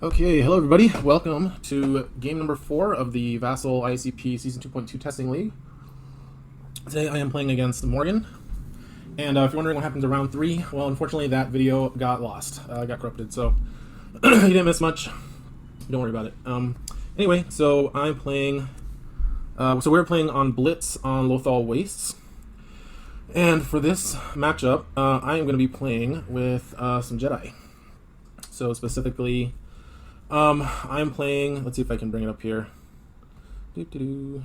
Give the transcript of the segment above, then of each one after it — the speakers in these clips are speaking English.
Okay, hello everybody. Welcome to game number 4 of the Vassal IACP Season 2.2 Testing League. Today I am playing against Morgan. And if you're wondering what happened to round 3, well, unfortunately that video got lost. Got corrupted, so you didn't miss much. Don't worry about it. Anyway, so I'm playing... so we're playing on Blitz on Lothal Wastes. And for this matchup, I am going to be playing with some Jedi. So specifically... I'm playing, let's see if I can bring it up here. The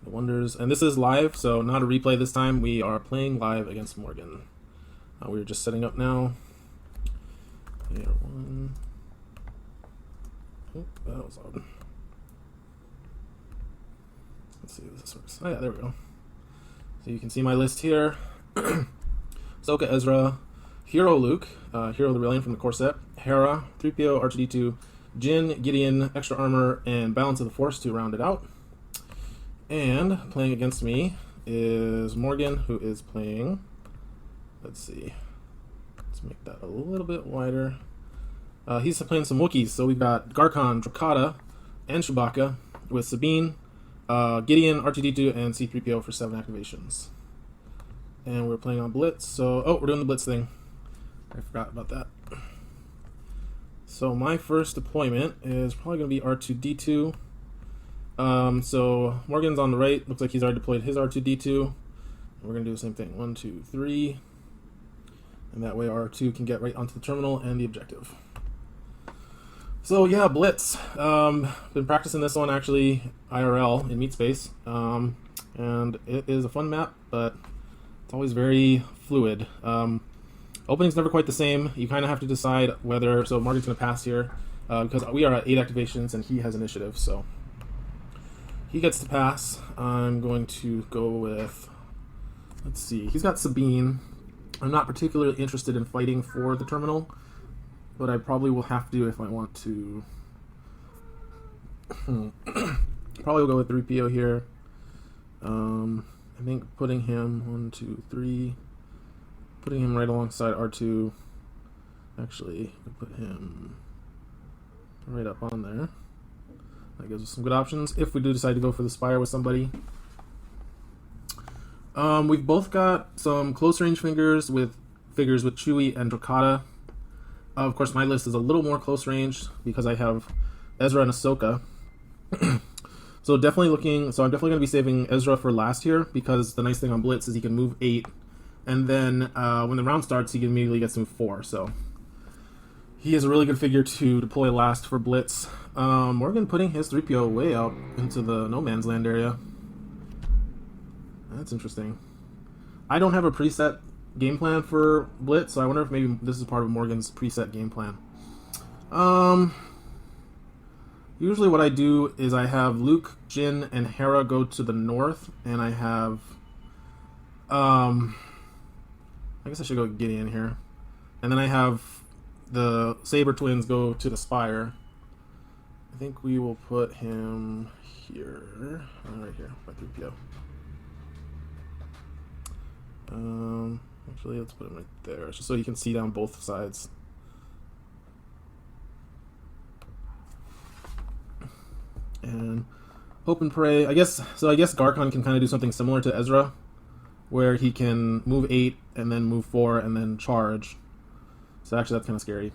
Wonders, and this is live, so not a replay this time. We are playing live against Morgan. We're just setting up now. Here, one. Oh, that was odd. Let's see if this works. Oh yeah, there we go. So you can see my list here. Ahsoka, Ezra, Hero Luke, Hero the Rebellion from the core set, Hera, 3PO, R2D2, Jin, Gideon, extra armor, and balance of the force to round it out. And playing against me is Morgan, who is playing, let's see, let's make that a little bit wider. He's playing some Wookiees, so we've got Gaarkhan, Drokkatta, and Chewbacca, with Sabine, Gideon, R2D2, and C3PO for 7 activations. And we're playing on Blitz, so, oh, we're doing the Blitz thing. I forgot about that. So my first deployment is probably going to be R2D2. So Morgan's on the right. Looks like he's already deployed his R2D2. We're going to do the same thing. 1, 2, 3. And that way R2 can get right onto the terminal and the objective. So yeah, Blitz. Been practicing this one actually IRL in Meat Space. And it is a fun map, but it's always very fluid. Opening's never quite the same. You kind of have to decide whether... So Morgan's going to pass here because we are at 8 activations and he has initiative, so he gets to pass. I'm going to go with... Let's see. He's got Sabine. I'm not particularly interested in fighting for the terminal, but I probably will have to if I want to... Probably will go with 3PO here. I think putting him 1, 2, 3... Putting him right alongside R2, actually, put him right up on there. That gives us some good options if we do decide to go for the Spire with somebody. We've both got some close range figures with Chewie and Drokkatta. Of course, my list is a little more close range because I have Ezra and Ahsoka. So I'm definitely going to be saving Ezra for last here because the nice thing on Blitz is he can move 8. And then when the round starts, he immediately gets to move 4. So he is a really good figure to deploy last for Blitz. Morgan putting his 3PO way out into the no man's land area. That's interesting. I don't have a preset game plan for Blitz, so I wonder if maybe this is part of Morgan's preset game plan. Usually what I do is I have Luke, Jin, and Hera go to the north, and I have... I guess I should go Gideon here. And then I have the Saber twins go to the Spire. I think we will put him here. Right here, by 3PO. Actually, let's put him right there, just so you can see down both sides. And hope and pray. I guess Gaarkhan can kind of do something similar to Ezra, where he can move 8 and then move 4 and then charge. So actually that's kind of scary.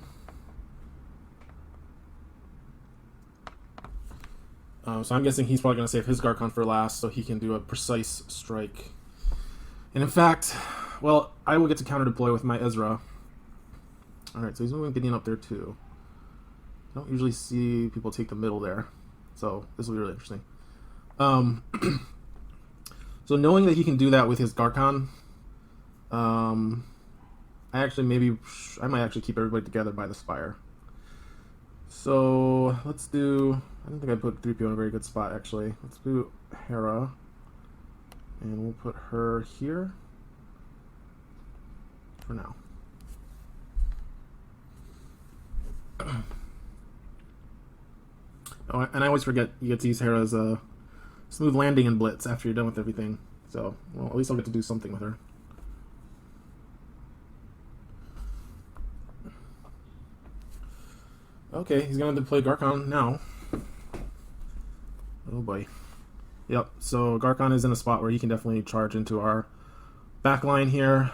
So I'm guessing he's probably going to save his Gaarkhan for last so he can do a precise strike. And in fact, well, I will get to counter deploy with my Ezra. Alright, so he's moving Gideon up there too. I don't usually see people take the middle there. So this will be really interesting. So knowing that he can do that with his Gaarkhan, I might actually keep everybody together by the Spire. So let's do, I don't think I put 3PO in a very good spot actually. Let's do Hera, and we'll put her here for now. Oh, and I always forget you get to use Hera's smooth landing in Blitz after you're done with everything. So, well, at least I'll get to do something with her. Okay, he's gonna deploy Gaarkhan now. Oh boy. Yep, so Gaarkhan is in a spot where he can definitely charge into our back line here.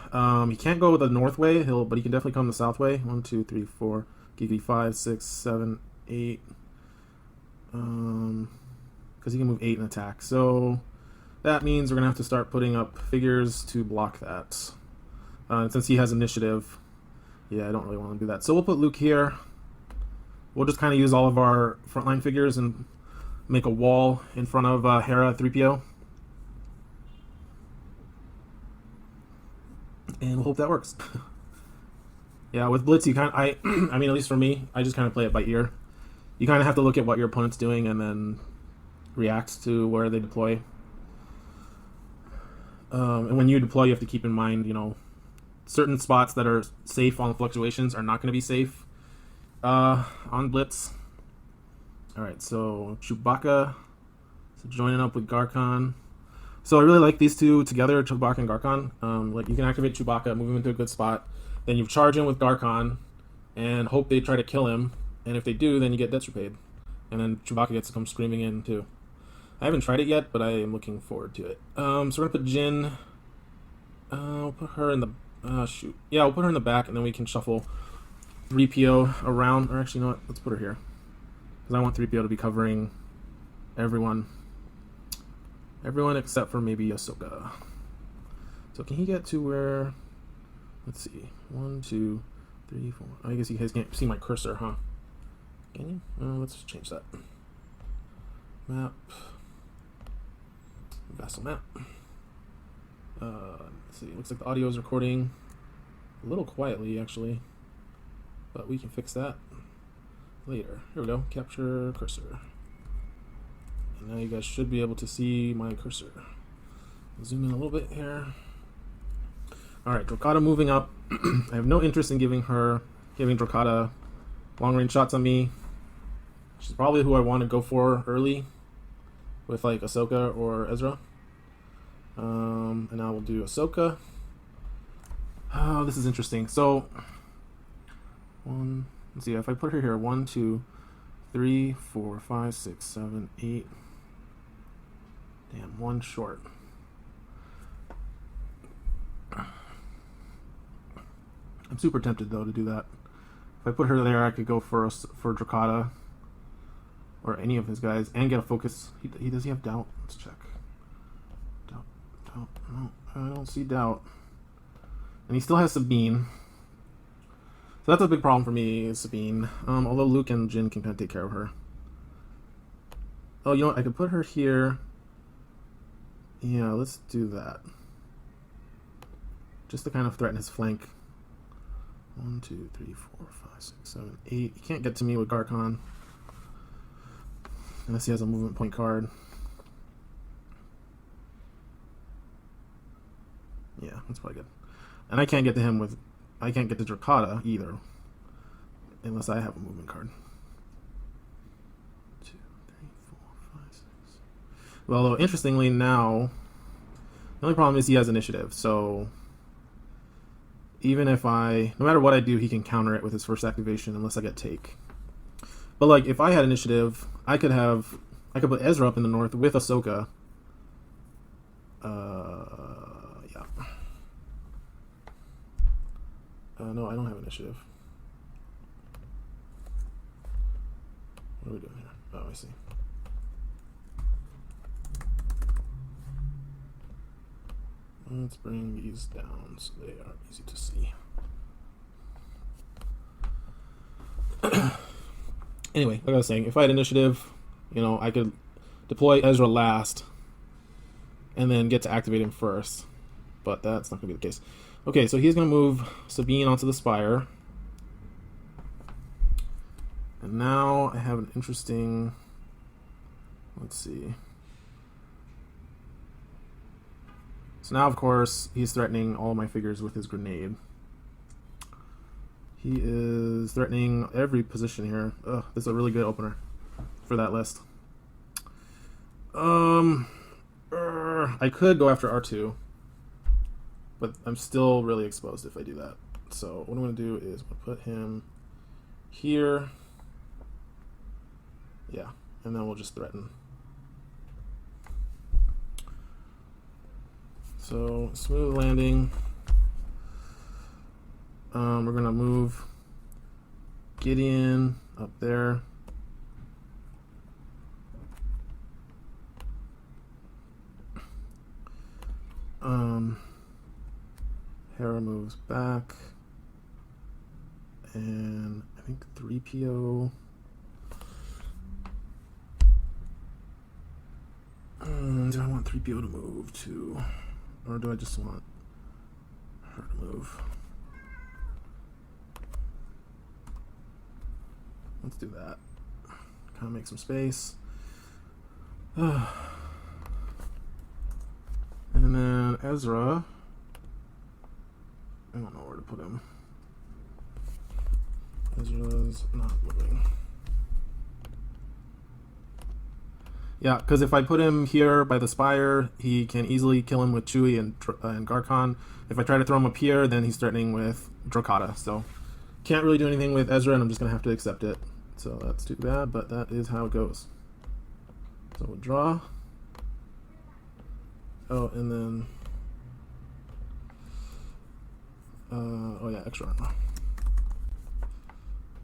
He can't go the north way, but he can definitely come the south way. 1, 2, 3, 4, giggity 5, 6, 7, 8. Because he can move 8 in attack. So that means we're gonna have to start putting up figures to block that. Since he has initiative, yeah, I don't really want to do that. So we'll put Luke here. We'll just kind of use all of our frontline figures and make a wall in front of Hera 3PO. And we'll hope that works. Yeah, with Blitz, you kind of, I mean, at least for me, I just kind of play it by ear. You kind of have to look at what your opponent's doing and then react to where they deploy. And when you deploy, you have to keep in mind, you know, certain spots that are safe on fluctuations are not going to be safe on Blitz. Alright, so Chewbacca joining up with Gaarkhan. So I really like these two together, Chewbacca and Gaarkhan. Like, you can activate Chewbacca, move him into a good spot, then you charge in with Gaarkhan and hope they try to kill him, and if they do, then you get Death Repayed. And then Chewbacca gets to come screaming in too. I haven't tried it yet, but I am looking forward to it. So we're gonna put Jin. We'll put her in the shoot. Yeah, we'll put her in the back, and then we can shuffle 3PO around. Or actually, you know what? Let's put her here, because I want 3PO to be covering everyone. Everyone except for maybe Ahsoka. So can he get to where? Let's see. 1, 2, 3, 4. I guess you guys can't see my cursor, huh? Can you? Let's change that. Map. Vassal map. Let's see. Looks like the audio is recording a little quietly, actually, but we can fix that later. Here we go. Capture cursor. And now you guys should be able to see my cursor. Zoom in a little bit here. Alright, Drokkatta moving up. I have no interest in giving Drokkatta long range shots on me. She's probably who I want to go for early with like Ahsoka or Ezra. And now we'll do Ahsoka. Oh, this is interesting. So, let's see, if I put her here, 1, 2, 3, 4, 5, 6, 7, 8. Damn, 1 short. I'm super tempted though to do that. If I put her there, I could go for Drokkatta or any of his guys and get a focus. Does he have doubt? Let's check. Doubt. No, I don't see doubt. And he still has Sabine. So that's a big problem for me, is Sabine. Although Luke and Jin can kind of take care of her. Oh, you know what? I could put her here. Yeah, let's do that. Just to kind of threaten his flank. 1, 2, 3, 4, 5, 6, 7, 8. He can't get to me with Gaarkhan unless he has a movement point card. Yeah, that's probably good. And I can't get to him with... I can't get to Drokkatta either unless I have a movement card. 2, 3, 4, 5, 6. Well, although interestingly now, the only problem is he has initiative, so even if no matter what I do, he can counter it with his first activation unless I get take. But like, if I had initiative, I could put Ezra up in the north with Ahsoka. Yeah. No, I don't have initiative. What are we doing here? Oh, I see. Let's bring these down so they are easy to see. Anyway, like I was saying, if I had initiative, you know, I could deploy Ezra last and then get to activate him first. But that's not going to be the case. Okay, so he's going to move Sabine onto the spire. And now I have an interesting... Let's see. So now, of course, he's threatening all of my figures with his grenade. He is threatening every position here. Ugh, this is a really good opener for that list. I could go after R2, but I'm still really exposed if I do that. So what I'm going to do is put him here. Yeah, and then we'll just threaten. So smooth landing. We're gonna move Gideon up there. Hera moves back, and I think 3PO. Do I want 3PO to move too, or do I just want her to move? Let's do that. Kind of make some space. And then Ezra. I don't know where to put him. Ezra's not moving. Yeah, because if I put him here by the spire, he can easily kill him with Chewie and Gaarkhan. If I try to throw him up here, then he's threatening with Drokkatta. So can't really do anything with Ezra, and I'm just going to have to accept it. So that's too bad, but that is how it goes. So we'll draw. Oh, and then... oh yeah, extra armor.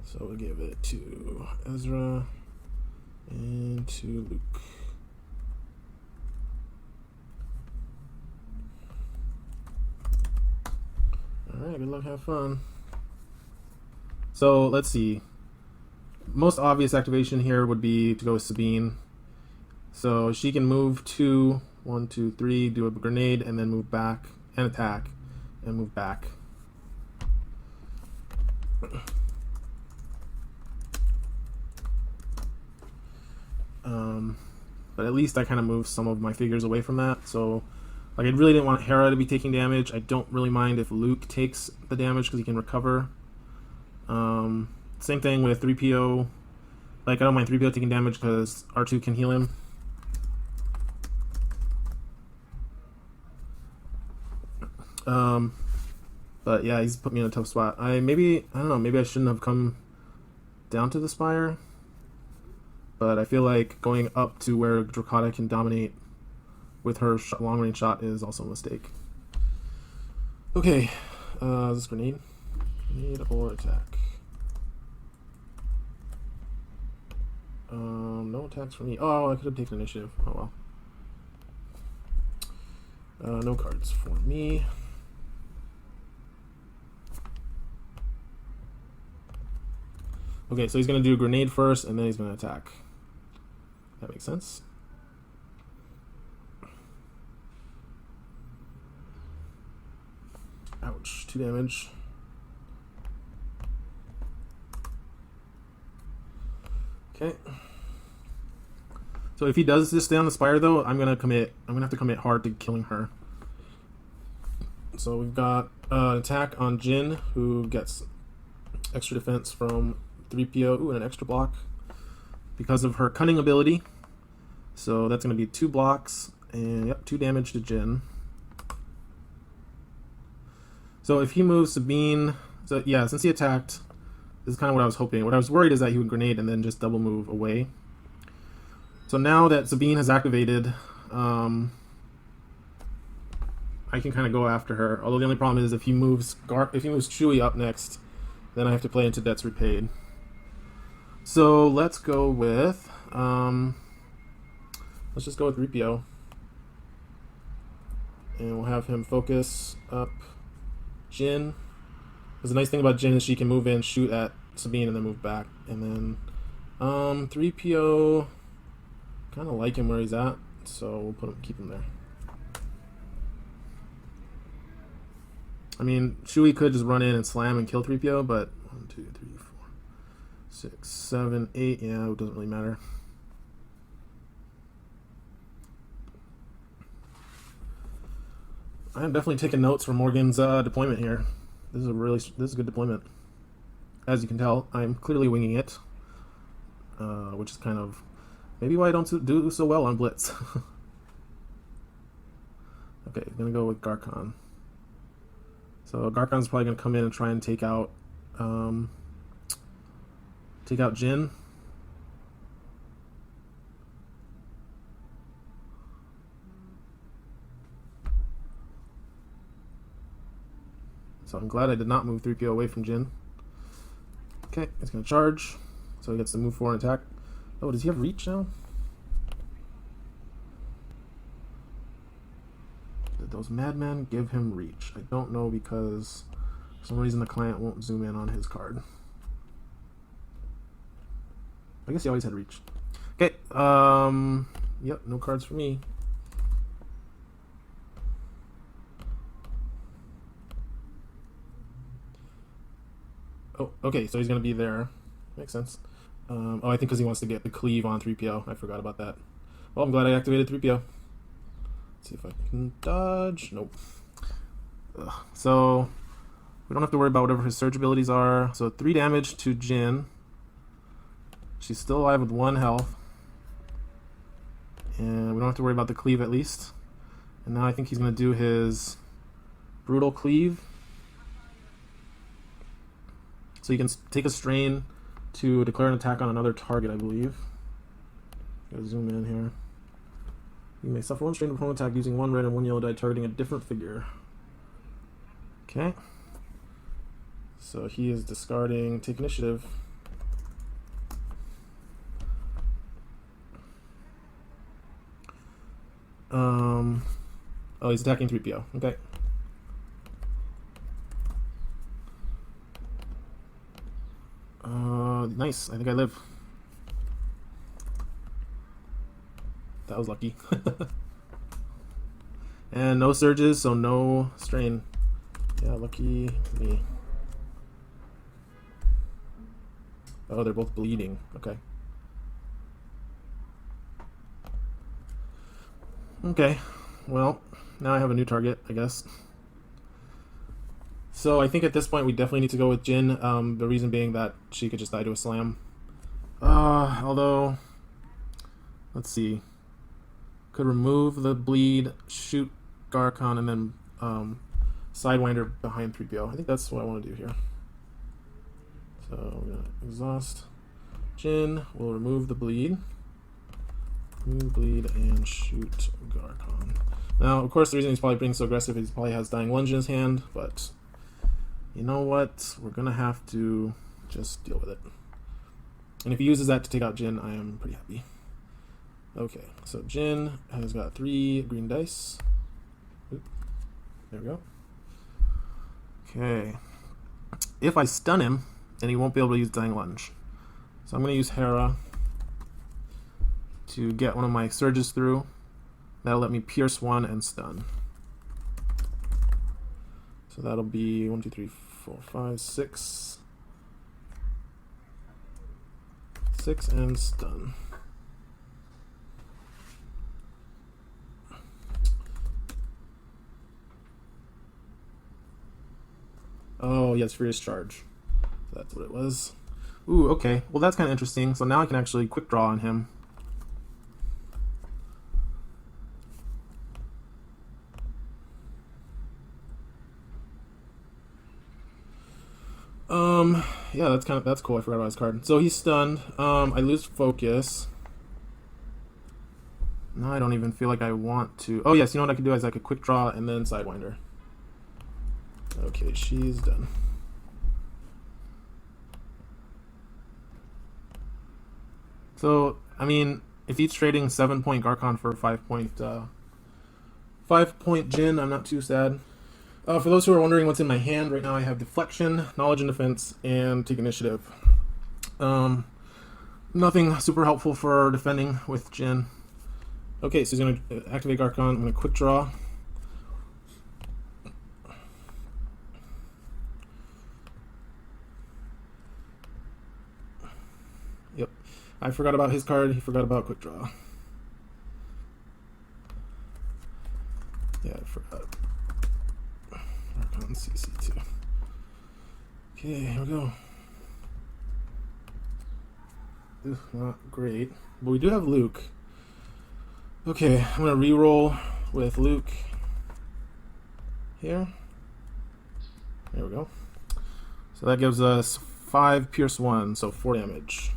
So we'll give it to Ezra and to Luke. Alright, good luck, have fun. So let's see. Most obvious activation here would be to go with Sabine. So she can move 2, 1, 2, 3, do a grenade, and then move back and attack and move back. But at least I kind of moved some of my figures away from that. So, like, I really didn't want Hera to be taking damage. I don't really mind if Luke takes the damage because he can recover. Same thing with 3PO. Like, I don't mind 3PO taking damage because R2 can heal him. But yeah, he's put me in a tough spot. I don't know, maybe I shouldn't have come down to the spire. But I feel like going up to where Drokkatta can dominate with her long-range shot is also a mistake. Okay, is this grenade? Grenade or attack? No attacks for me. Oh, I could have taken initiative. Oh well. No cards for me. Okay, so he's going to do a grenade first, and then he's going to attack. That makes sense. Ouch, 2 damage. Okay. So if he does just stay on the spire, though, I'm gonna have to commit hard to killing her. So we've got attack on Jin, who gets extra defense from 3PO. Ooh, and an extra block because of her cunning ability. So that's gonna be 2 blocks, and yep, 2 damage to Jin. So if he moves Sabine, so yeah, since he attacked, this is kind of what I was hoping. What I was worried is that he would grenade and then just double move away. So now that Sabine has activated, I can kind of go after her. Although the only problem is if he moves Chewie up next, then I have to play into debts repaid. So let's go with let's just go with 3PO, and we'll have him focus up Jin. Because the nice thing about Jin is she can move in, shoot at Sabine, and then move back. And then 3PO, kind of like him where he's at, so we'll keep him there. I mean, Chewie could just run in and slam and kill 3PO, but 1, 2, 3, 4, 6, 7, 8. Yeah, it doesn't really matter. I'm definitely taking notes from Morgan's deployment here. This is a good deployment. As you can tell, I'm clearly winging it, which is kind of maybe why I don't do so well on Blitz. Okay, I'm gonna go with Gaarkhan. So Gaarkhan's probably gonna come in and try and take out Jin. So I'm glad I did not move 3PO away from Jin. Okay, it's going to charge. So he gets to move forward and attack. Oh, does he have reach now? Did those madmen give him reach? I don't know, because for some reason the client won't zoom in on his card. I guess he always had reach. Okay, yep, no cards for me. Oh, okay, so he's going to be there. Makes sense. Oh, I think because he wants to get the cleave on 3PO. I forgot about that. Well, I'm glad I activated 3PO. Let's see if I can dodge. Nope. Ugh. So, we don't have to worry about whatever his surge abilities are. So, 3 damage to Jin. She's still alive with 1 health. And we don't have to worry about the cleave at least. And now I think he's going to do his brutal cleave. So you can take a strain to declare an attack on another target, I believe. Gotta zoom in here. You may suffer 1 strain before an attack using 1 red and 1 yellow die targeting a different figure. Okay. So he is discarding take initiative. Oh, he's attacking 3PO. Okay. Nice. I think I live. That was lucky. And no surges, so no strain. Yeah, lucky me. Oh, they're both bleeding. Okay. Okay. Well, now I have a new target, I guess. So I think at this point we definitely need to go with Jin. The reason being that she could just die to a slam. Although, let's see. Could remove the bleed, shoot Gaarkhan, and then Sidewinder behind 3PO. I think that's what I want to do here. So we're going to exhaust Jin. We'll remove the bleed. Remove bleed and shoot Gaarkhan. Now, of course, the reason he's probably being so aggressive is he probably has Dying Lunge in his hand, but you know what? We're going to have to just deal with it. And if he uses that to take out Jin, I am pretty happy. Okay, so Jin has got 3 green dice. Oop, there we go. Okay. If I stun him, then he won't be able to use Dying Lunge. So I'm going to use Hera to get one of my surges through. That'll let me pierce 1 and stun. So that'll be 1, 2, 3, 4, 5, 6. 6 and stun. Oh, yes, Furious Charge. That's what it was. Ooh, okay. Well, that's kind of interesting. So now I can actually quick draw on him. Yeah, that's cool. I forgot about his card. So he's stunned. I lose focus. Now I don't even feel like I want to. Oh yes, you know what I could do is I could quick draw and then Sidewinder. Okay, she's done. So I mean, if he's trading 7-point Gaarkhan for 5-point Jin, I'm not too sad. For those who are wondering what's in my hand, right now I have Deflection, Knowledge and Defense, and Take Initiative. Nothing super helpful for defending with Jin. Okay, so he's going to activate Gaarkhan. I'm going to quick draw. Yep. I forgot about his card. He forgot about quick draw. Yeah, I forgot. Gaarkhan CC2. Okay, here we go. Not great. But we do have Luke. Okay, I'm going to re-roll with Luke here. There we go. So that gives us 5 Pierce 1, so 4 damage.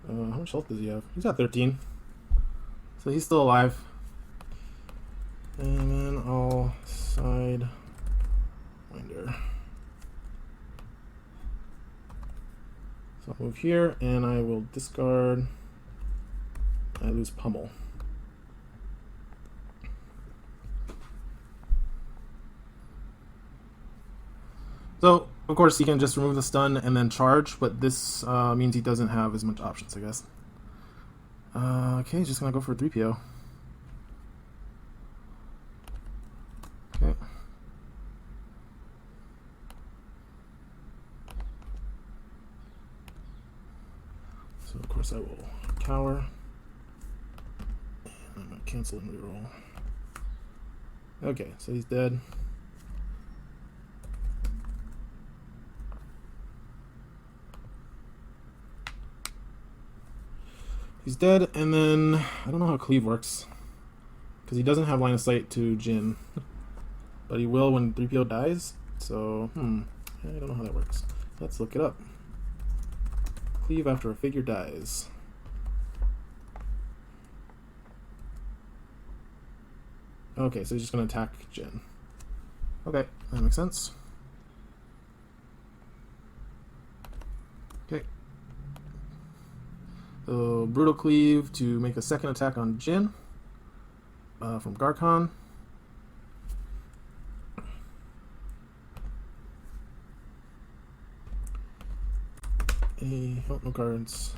Hold much health does he have? He's got 13. So he's still alive. And then I'll side winder. So I'll move here, and I will discard. I lose pummel. So, of course, he can just remove the stun and then charge, but this means he doesn't have as much options, I guess. Okay, he's just going to go for a 3PO. Okay. So, of course, I will cower. And I'm going to cancel and reroll. Okay, so he's dead. He's dead, and then I don't know how cleave works, because he doesn't have line of sight to Jin, but he will when 3PO dies. So, I don't know how that works. Let's look it up. Cleave after a figure dies. Okay, so he's just going to attack Jin. Okay, that makes sense. Okay. So, Brutal Cleave to make a second attack on Jin from Gaarkhan. Oh, no cards.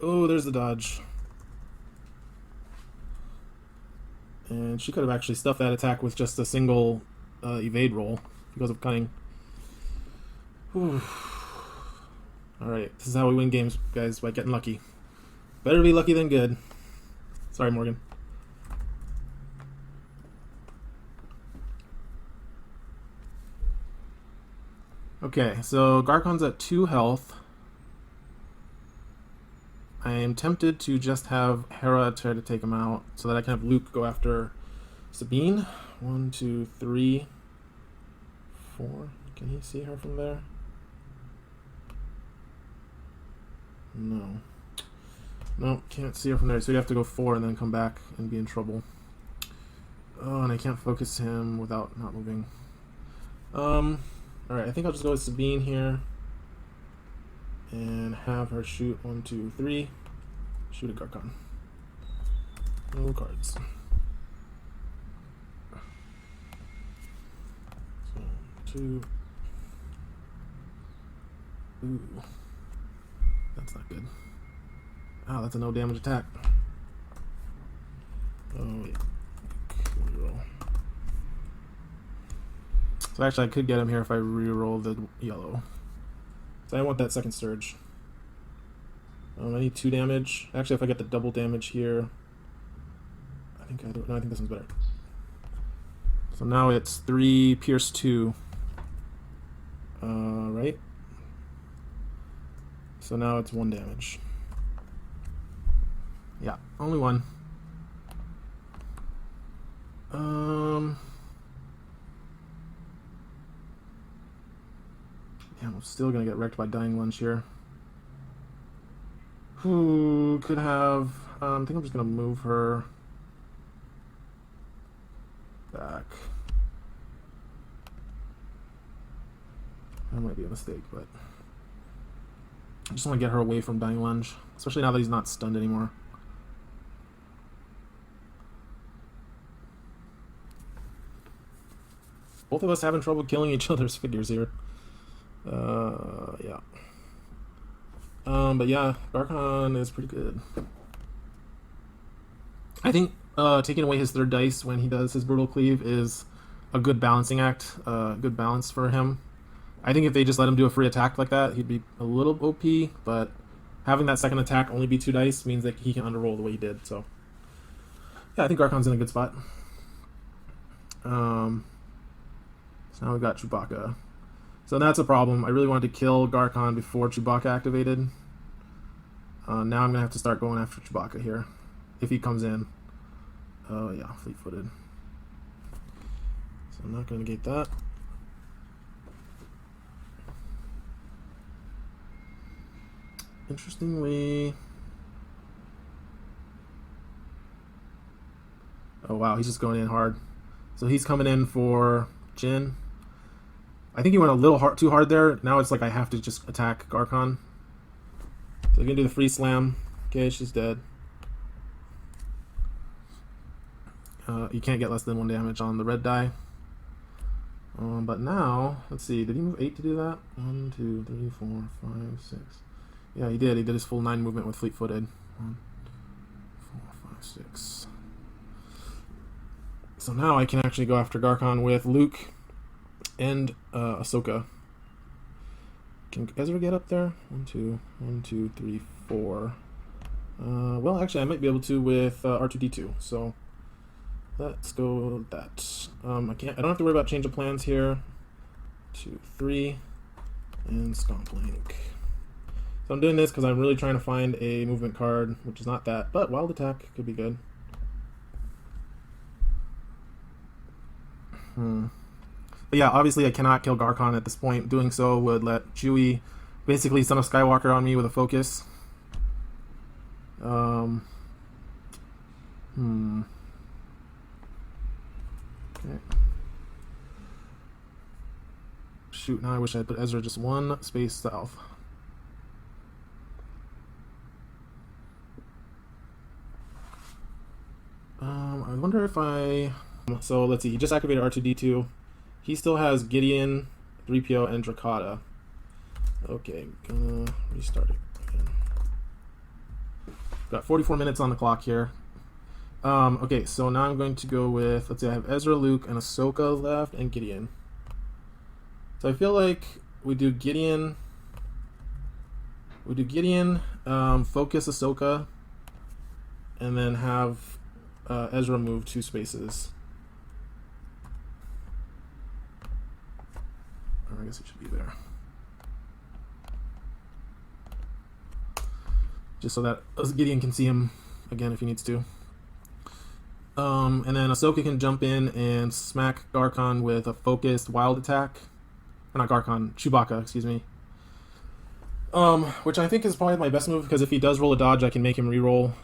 Oh, there's the dodge. And she could have actually stuffed that attack with just a single evade roll because of cunning. Whew. Alright, this is how we win games, guys, by getting lucky. Better be lucky than good. Sorry, Morgan. Okay, so Gaarkhan's at 2 health. I am tempted to just have Hera try to take him out so that I can have Luke go after Sabine. 1, 2, 3, 4. Can he see her from there? No. No, can't see her from there, so you have to go 4 and then come back and be in trouble. Oh, and I can't focus him without not moving. Alright, I think I'll just go with Sabine here. And have her shoot 1, 2, 3. Shoot at Gaarkhan. No cards. So, 2. Ooh. That's not good. Oh, that's a no damage attack. Oh, yeah. Reroll. So actually, I could get him here if I reroll the yellow. So I want that second surge. I need 2 damage. Actually, if I get the double damage here, I think I do. No, I think this one's better. So now it's 3 pierce 2. Right? So now it's 1 damage. Yeah, only 1. Yeah, I'm still gonna get wrecked by Dying Lunge here. Who could have? I think I'm just gonna move her back. That might be a mistake, but I just want to get her away from Dying Lunge, especially now that he's not stunned anymore. Both of us having trouble killing each other's figures here. Yeah. But yeah, Gaarkhan is pretty good. I think taking away his 3rd dice when he does his Brutal Cleave is a good balancing act, good balance for him. I think if they just let him do a free attack like that, he'd be a little OP, but having that second attack only be 2 dice means that he can underroll the way he did, so. Yeah, I think Gaarkhan's in a good spot. So now we've got Chewbacca. So that's a problem. I really wanted to kill Gaarkhan before Chewbacca activated. Now I'm going to have to start going after Chewbacca here, if he comes in. Oh yeah, fleet-footed. So I'm not going to negate that. Interestingly... Oh wow, he's just going in hard. So he's coming in for Jin. I think he went a little too hard there. Now it's like I have to just attack Gaarkhan. So I'm gonna do the free slam. Okay, she's dead. You can't get less than 1 damage on the red die. But now, let's see, did he move 8 to do that? 1, 2, 3, 4, 5, 6. Yeah, he did. He did his full 9 movement with fleet-footed. 1, 4, 5, 6. So now I can actually go after Gaarkhan with Luke and Ahsoka. Can Ezra get up there? 1, 2, 1, 2, 3, 4. Well, actually, I might be able to with R2D2. So let's go with that. I don't have to worry about change of plans here. 2, 3, and Scomp Link. So I'm doing this because I'm really trying to find a movement card, which is not that, but Wild Attack could be good. But yeah, obviously I cannot kill Gaarkhan at this point. Doing so would let Chewie basically Son of Skywalker on me with a focus. Okay. Shoot, now I wish I had put Ezra just 1 space south. I wonder if I... So let's see, he just activated R2-D2. He still has Gideon, 3PO, and Drokkatta. Okay, gonna restart it again. Got 44 minutes on the clock here. Okay, so now I'm going to go with, let's see, I have Ezra, Luke, and Ahsoka left, and Gideon. So I feel like we do Gideon, focus Ahsoka, and then have Ezra move 2 spaces. Or I guess it should be there. Just so that Gideon can see him again if he needs to. And then Ahsoka can jump in and smack Gaarkhan with a focused wild attack. Or not Gaarkhan, Chewbacca, excuse me. Which I think is probably my best move, because if he does roll a dodge, I can make him re-roll.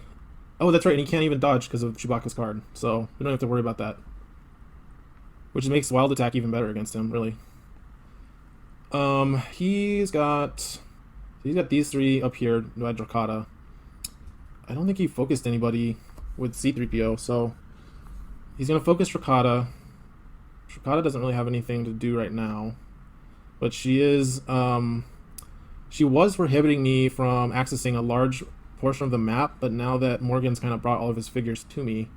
Oh, that's right, and he can't even dodge because of Chewbacca's card, so we don't have to worry about that. Which makes wild attack even better against him, really. He's got these 3 up here by Drokkatta. I don't think he focused anybody with C-3PO, so he's gonna focus Drokkatta. Drokkatta doesn't really have anything to do right now, but she was prohibiting me from accessing a large portion of the map, but now that Morgan's kind of brought all of his figures to me,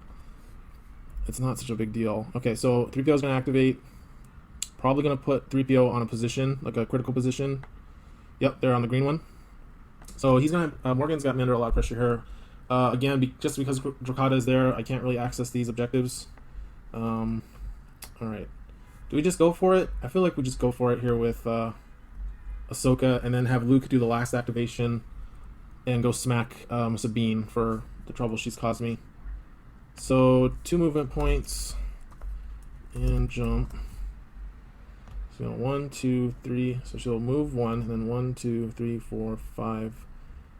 it's not such a big deal. Okay, so 3PO is gonna activate. Probably going to put 3PO on a position, like a critical position. Yep, they're on the green one. So he's going to... Morgan's got me under a lot of pressure here. Again, just because Drokkatta is there, I can't really access these objectives. Alright. Do we just go for it? I feel like we just go for it here with Ahsoka, and then have Luke do the last activation and go smack Sabine for the trouble she's caused me. So 2 movement points and jump. So 1, 2, 3. So she'll move 1, and then 1, 2, 3, 4, 5,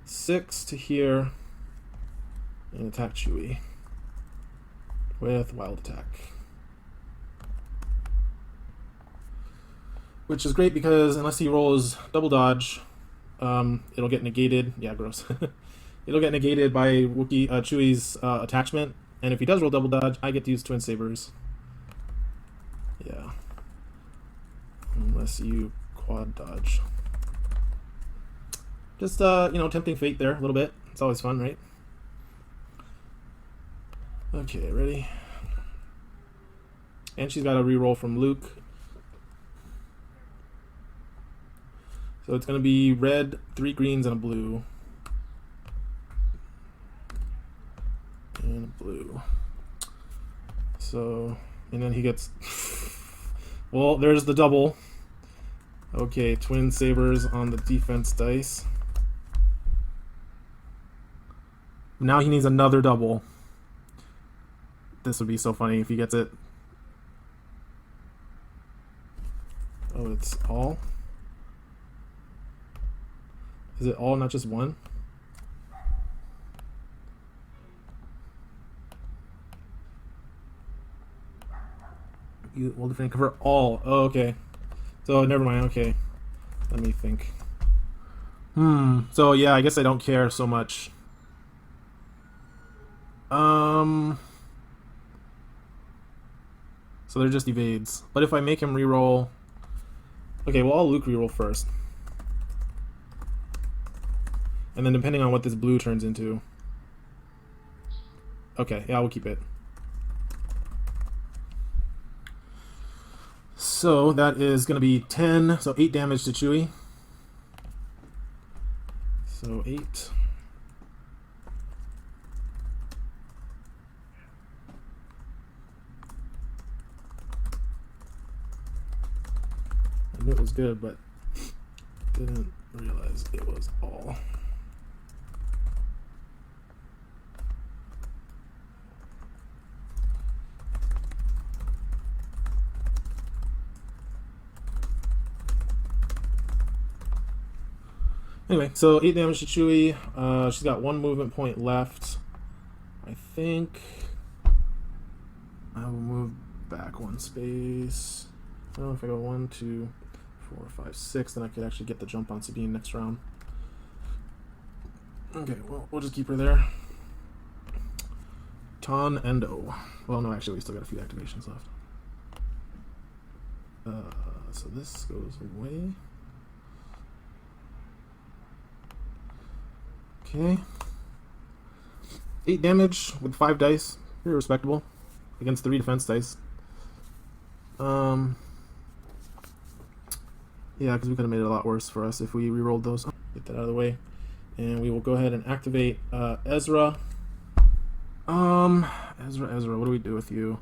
6 to here, and attack Chewie with wild attack. Which is great because unless he rolls double dodge, it'll get negated. Yeah, gross. It'll get negated by Chewie's attachment, and if he does roll double dodge, I get to use twin sabers. Yeah. Unless you quad dodge. Just, tempting fate there a little bit. It's always fun, right? Okay, ready? And she's got a reroll from Luke. So it's going to be red, 3 greens, and a blue. And a blue. So, and then he gets... Well, there's the double. Okay, twin sabers on the defense dice. Now he needs another double. This would be so funny if he gets it. Oh, it's all? Is it all, not just one? You will defend cover all. Oh, okay. So never mind. Okay, let me think. So yeah, I guess I don't care so much. So they're just evades. But if I make him reroll, okay, well I'll Luke reroll first, and then depending on what this blue turns into. Okay, yeah, we'll keep it. So that is going to be 10, so 8 damage to Chewie. So 8. I knew it was good, but didn't realize it was all. Anyway, so 8 damage to Chewie. She's got 1 movement point left. I think I will move back 1 space. I don't know if I go 1, 2, 4, 5, 6, then I could actually get the jump on Sabine next round. Okay, well, we'll just keep her there. Ton Endo. Well, no, actually, we still got a few activations left. So this goes away. Okay. 8 damage with 5 dice. Very respectable. Against 3 defense dice. Yeah, because we could have made it a lot worse for us if we rerolled those. Get that out of the way. And we will go ahead and activate Ezra. Ezra, what do we do with you?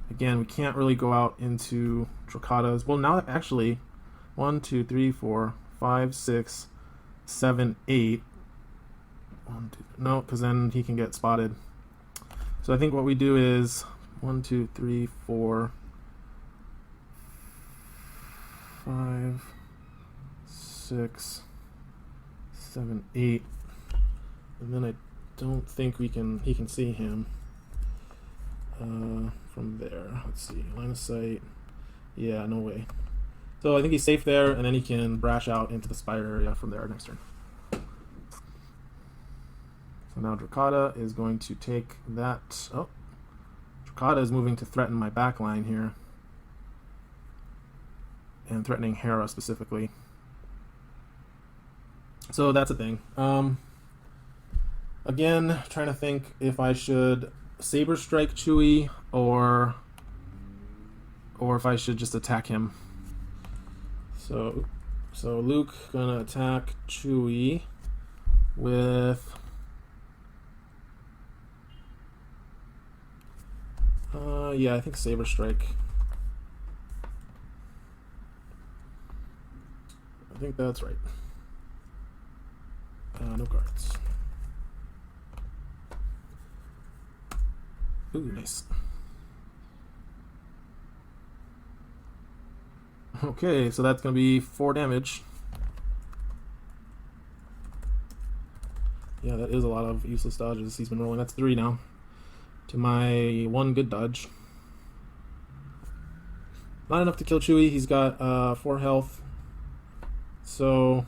Again, we can't really go out into Drokkatta's. Well, now actually, 1, 2, 3, 4, 5, 6, 7, 8. 1, 2, no, because then he can get spotted. So I think what we do is 1, 2, 3, 4, 5, 6, 7, 8, and then I don't think he can see him from there. Let's see, line of sight. Yeah, no way. So I think he's safe there, and then he can brash out into the spider area from there next turn. So now Drokkatta is going to take that. Oh, Drokkatta is moving to threaten my back line here, and threatening Hera specifically. So that's a thing. Again, trying to think if I should Saber Strike Chewie or if I should just attack him. So Luke gonna attack Chewie with yeah, I think Saber Strike. I think that's right. No cards. Ooh, nice. Okay, so that's going to be 4 damage. Yeah, that is a lot of useless dodges he's been rolling. That's 3 now. To my 1 good dodge. Not enough to kill Chewie. He's got 4 health. So,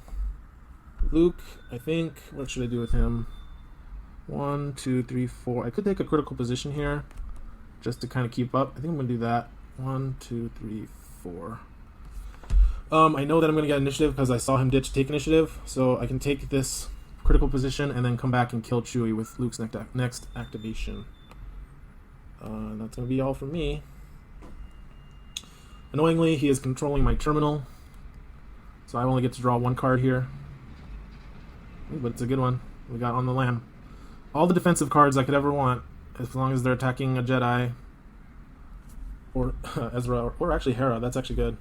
Luke, I think, what should I do with him? 1, 2, 3, 4. I could take a critical position here just to kind of keep up. I think I'm going to do that. 1, 2, 3, 4. I know that I'm going to get initiative because I saw him take initiative, so I can take this critical position and then come back and kill Chewie with Luke's next activation. That's going to be all for me. Annoyingly, he is controlling my terminal, so I only get to draw 1 card here. Ooh, but it's a good one. We got on the land. All the defensive cards I could ever want, as long as they're attacking a Jedi or Ezra, or actually Hera. That's actually good.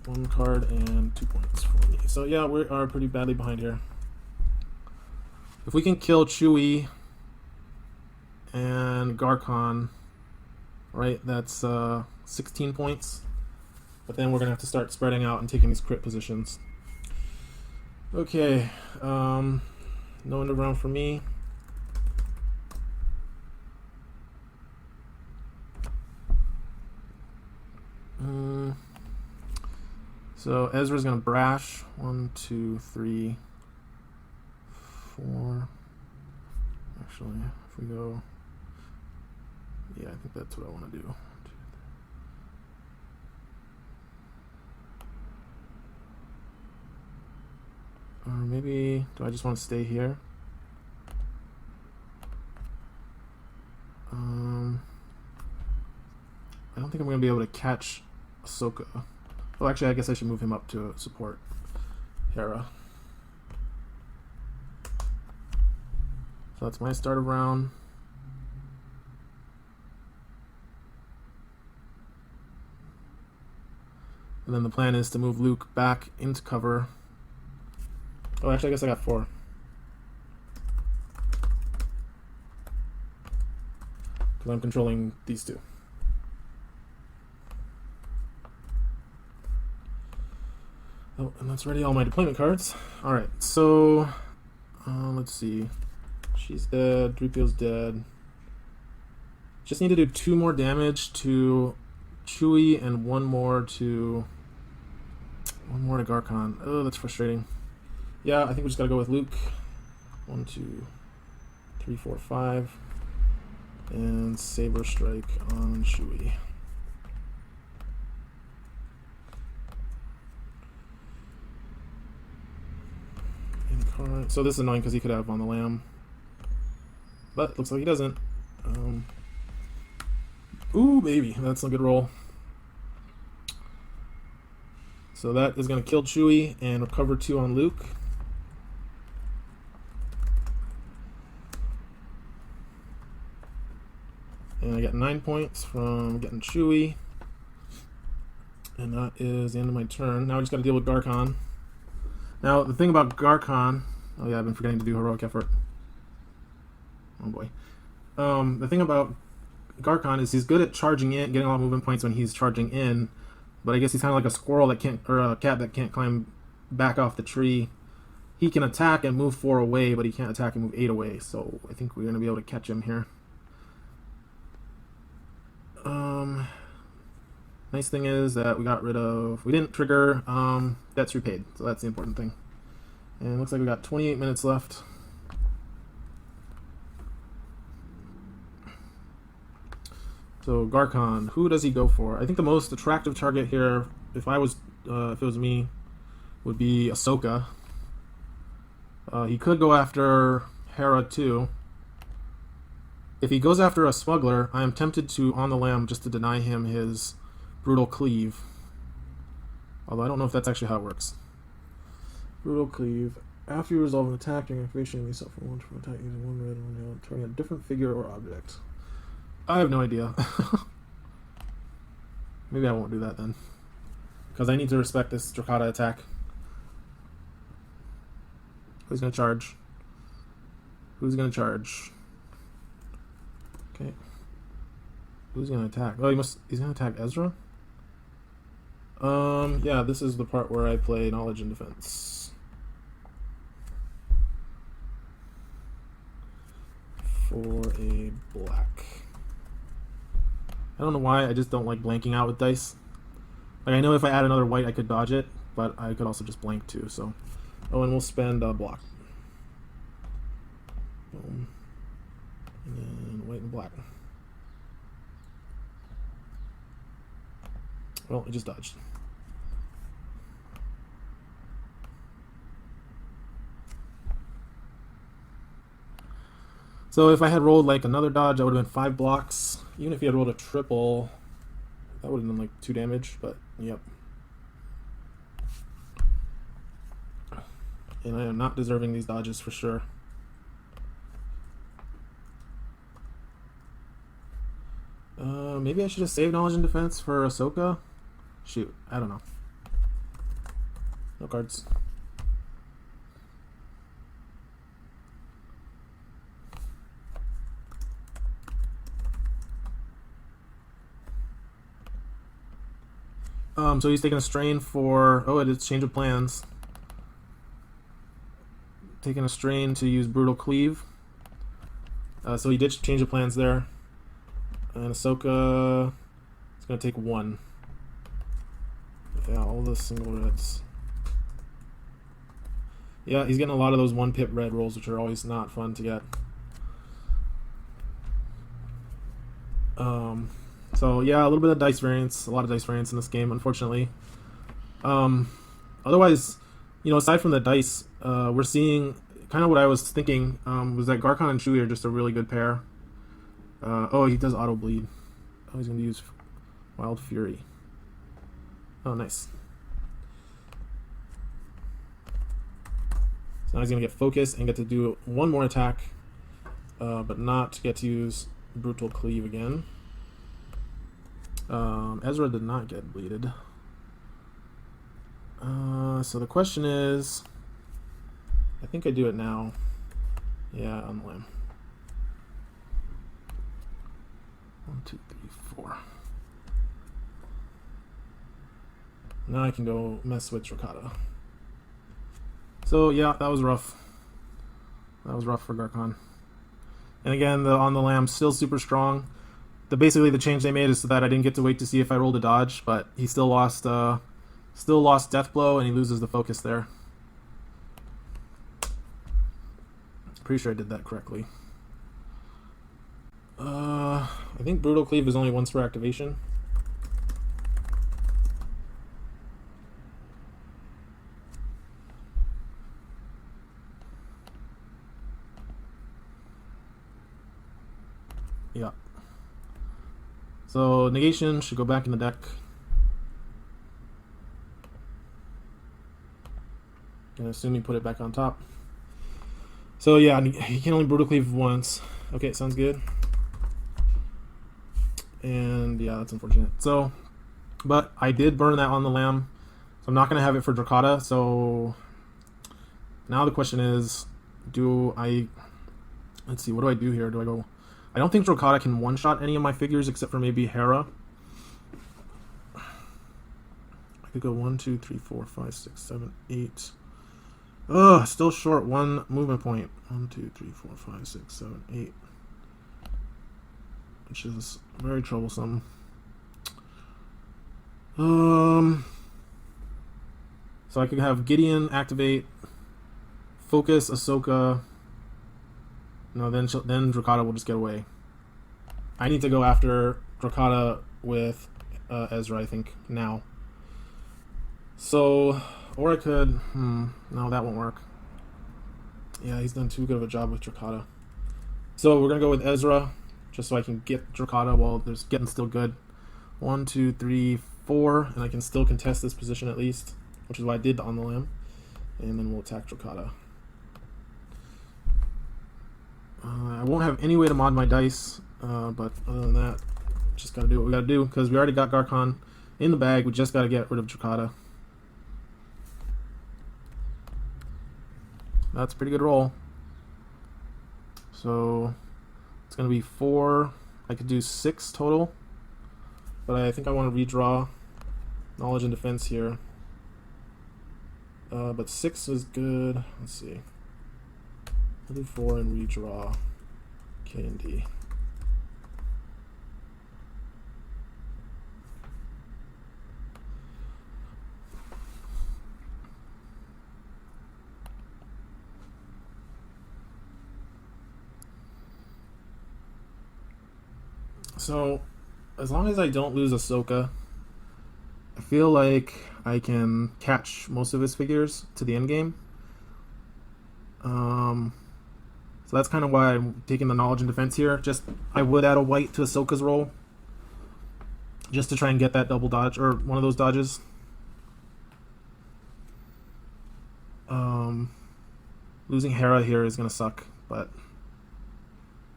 1 card and 2 points for me. So yeah, we are pretty badly behind here. If we can kill Chewie and Gaarkhan, right, that's 16 points. But then we're going to have to start spreading out and taking these crit positions. Okay, no end of round for me. So Ezra's gonna brash. 1, 2, 3, 4. Actually, if we go, yeah, I think that's what I want to do. Or maybe, do I just want to stay here? I don't think I'm going to be able to catch Ahsoka. Well, actually, I guess I should move him up to support Hera. So that's my start of round. And then the plan is to move Luke back into cover. Oh, actually, I guess I got 4. Because I'm controlling these two. Oh, and that's ready all my deployment cards. Alright, so let's see. She's dead, 3PO's dead. Just need to do 2 more damage to Chewie and 1 more to Gaarkhan. Oh, that's frustrating. Yeah, I think we just gotta go with Luke. 1, 2, 3, 4, 5. And Saber Strike on Chewie. So this is annoying because he could have on the lamb. But it looks like he doesn't. Ooh, baby. That's a good roll. So that is going to kill Chewie and recover 2 on Luke. And I got 9 points from getting Chewie. And that is the end of my turn. Now I just got to deal with Gaarkhan. Now, the thing about Gaarkhan... Oh yeah, I've been forgetting to do heroic effort. Oh boy. The thing about Gaarkhan is he's good at charging in, getting a lot of movement points when he's charging in, but I guess he's kind of like a squirrel that can't, or a cat that can't climb back off the tree. He can attack and move 4 away, but he can't attack and move 8 away, so I think we're going to be able to catch him here. Nice thing is that we got rid of, we didn't trigger debts repaid, so that's the important thing. And it looks like we got 28 minutes left. So Gaarkhan, who does he go for? I think the most attractive target here, if it was me, would be Ahsoka. He could go after Hera too. If he goes after a smuggler, I am tempted to on the lamb just to deny him his brutal cleave. Although I don't know if that's actually how it works. Brutal cleave. After you resolve an attack during activation, you suffer 1 from attack using 1 red and 1 yellow, targeting a different figure or object. I have no idea. Maybe I won't do that then. Because I need to respect this Drokkatta attack. Who's going to charge? Who's going to charge? Okay. Who's going to attack? Oh, he's going to attack Ezra? Yeah, this is the part where I play knowledge and defense. For a black. I don't know why, I just don't like blanking out with dice. Like, I know if I add another white I could dodge it, but I could also just blank too, so. Oh, and we'll spend a block. Boom. And then white and black. Well, it just dodged. So if I had rolled like another dodge, that would have been 5 blocks. Even if he had rolled a triple, that would have been like 2 damage, but yep. And I am not deserving these dodges for sure. Maybe I should have saved knowledge and defense for Ahsoka. Shoot, I don't know. No cards. So he's taking a strain for... Oh, it is change of plans. taking a strain to use Brutal Cleave. So he did change the plans there. And Ahsoka is going to take 1. Yeah, all the single reds. Yeah, he's getting a lot of those 1-pip red rolls, which are always not fun to get. So yeah, a little bit of dice variance, a lot of dice variance in this game, unfortunately. Otherwise, you know, aside from the dice, we're seeing kind of what I was thinking was that Gaarkhan and Chewie are just a really good pair. Oh, he does auto bleed. Oh, he's going to use Wild Fury. Oh, nice. So now he's going to get focused and get to do 1 more attack, but not get to use Brutal Cleave again. Ezra did not get bleeded. So the question is, I think I do it now. Yeah, on the lamb. 1, 2, 3, 4. Now I can go mess with Drokkatta. So yeah, that was rough. That was rough for Gaarkhan. And again, the on the lamb still super strong. Basically the change they made is so that I didn't get to wait to see if I rolled a dodge, but he still lost Death Blow, and he loses the focus there. Pretty sure I did that correctly. I think Brutal Cleave is only once per activation. Yeah. So negation should go back in the deck. Gonna assume you put it back on top. So yeah, he can only Brutal Cleave once. Okay, sounds good. And yeah, that's unfortunate. So, but I did burn that on the lamb, so I'm not gonna have it for Drokkatta. So now the question is, let's see, what do I do here? Do I go? I don't think Drokkatta can one-shot any of my figures except for maybe Hera. I could go 1, 2, 3, 4, 5, 6, 7, 8. Ugh, still short 1 movement point. 1, 2, 3, 4, 5, 6, 7, 8. Which is very troublesome. So I could have Gideon activate, focus Ahsoka. No, then Drokkatta will just get away. I need to go after Drokkatta with Ezra, I think, now. So, or I could... no, that won't work. Yeah, he's done too good of a job with Drokkatta. So we're going to go with Ezra, just so I can get Drokkatta while there's getting still good. 1, 2, 3, 4, and I can still contest this position at least, which is what I did on the lamb. And then we'll attack Drokkatta. I won't have any way to mod my dice, but other than that, just gotta do what we gotta do, because we already got Gaarkhan in the bag. We just gotta get rid of Drokkatta. That's a pretty good roll. So it's gonna be 4. I could do 6 total, but I think I want to redraw knowledge and defense here. But 6 is good. Let's see. I'll do 4 and redraw K and D. So, as long as I don't lose Ahsoka, I feel like I can catch most of his figures to the end game. So that's kind of why I'm taking the knowledge and defense here. Just I would add a white to Ahsoka's roll, just to try and get that double dodge or one of those dodges. Losing Hera here is gonna suck, but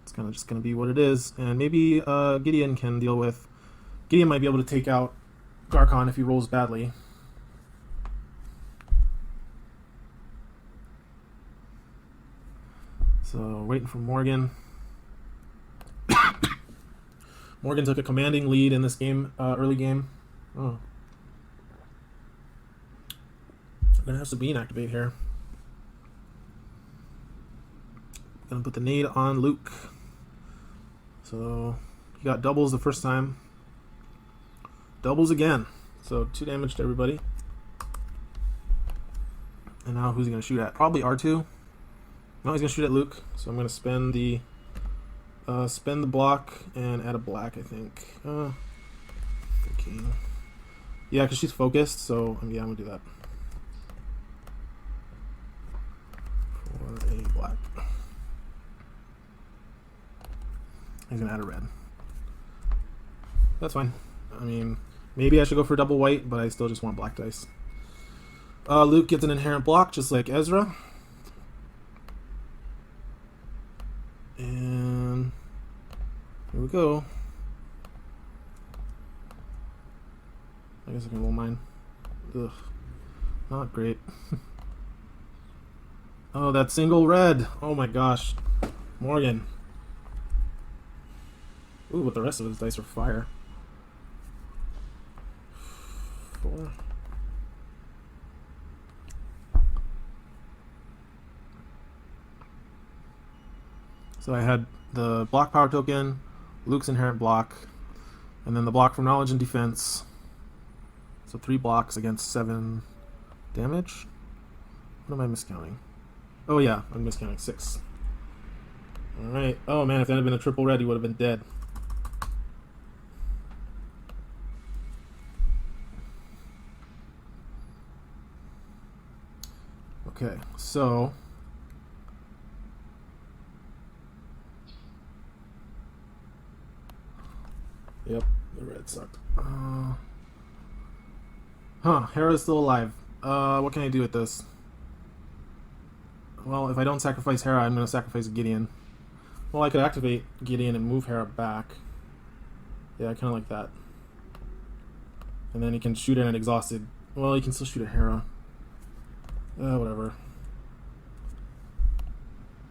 it's kind of just gonna be what it is. And maybe Gideon can deal with. Gideon might be able to take out Gaarkhan if he rolls badly. So, waiting for Morgan. Morgan took a commanding lead in this game, early game. Oh. I'm going to have Sabine activate here. Gonna put the nade on Luke. So he got doubles the first time. Doubles again. So 2 damage to everybody. And now who's he gonna shoot at? Probably R2. No, he's gonna shoot at Luke. So I'm gonna spend the block and add a black, I think. Okay. Yeah, because she's focused, so yeah, I'm gonna do that. For a black. He's gonna add a red. That's fine. I mean, maybe I should go for double white, but I still just want black dice. Luke gets an inherent block, just like Ezra. And here we go. I guess I can roll mine. Ugh. Not great. Oh, that single red. Oh my gosh. Morgan. Ooh, but the rest of his dice are fire. 4. So I had the block power token, Luke's inherent block, and then the block from knowledge and defense. So 3 blocks against 7 damage. What am I miscounting? Oh yeah, I'm miscounting 6. Alright. Oh man, if that had been a triple red, he would have been dead. Okay, so yep, the red sucked. Hera's still alive. What can I do with this? Well, if I don't sacrifice Hera, I'm going to sacrifice Gideon. Well, I could activate Gideon and move Hera back. Yeah, I kind of like that. And then he can shoot at an exhausted... Well, he can still shoot at Hera. Whatever.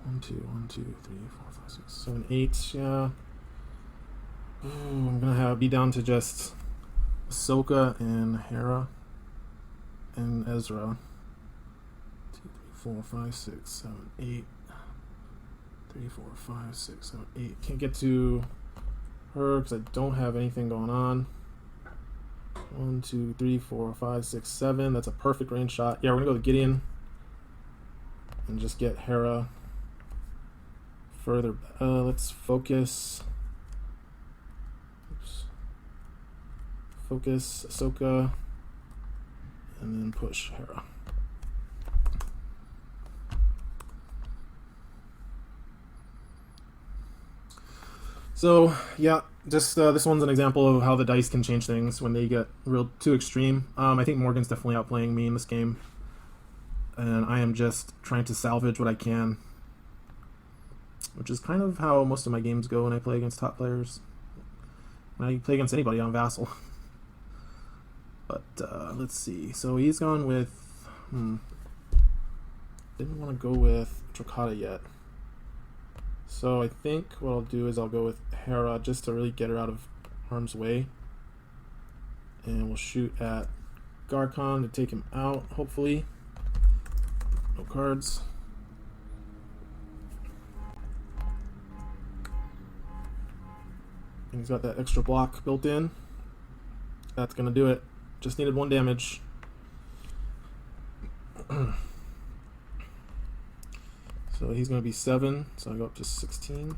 1, 2, 1, 2, 3, 4, 5, 6, 7, 8. Yeah. Ooh, I'm gonna be down to just Ahsoka and Hera and Ezra. 2, 3, 4, 5, 6, 7, 8. 3, 4, 5, 6, 7, 8. Can't get to her because I don't have anything going on. 1, 2, 3, 4, 5, 6, 7. That's a perfect range shot. Yeah, we're gonna go with Gideon and just get Hera further. Let's focus. Oops. Focus Ahsoka and then push Hera. So yeah, just this one's an example of how the dice can change things when they get real too extreme. I think Morgan's definitely outplaying me in this game, and I am just trying to salvage what I can, which is kind of how most of my games go when I play against top players. When I play against anybody on Vassal. But let's see. So he's gone with. Didn't want to go with Drokkatta yet. So I think what I'll do is I'll go with Hera just to really get her out of harm's way. And we'll shoot at Gaarkhan to take him out, hopefully. No cards. And he's got that extra block built in. That's going to do it. Just needed 1 damage. So he's going to be 7, so I go up to 16.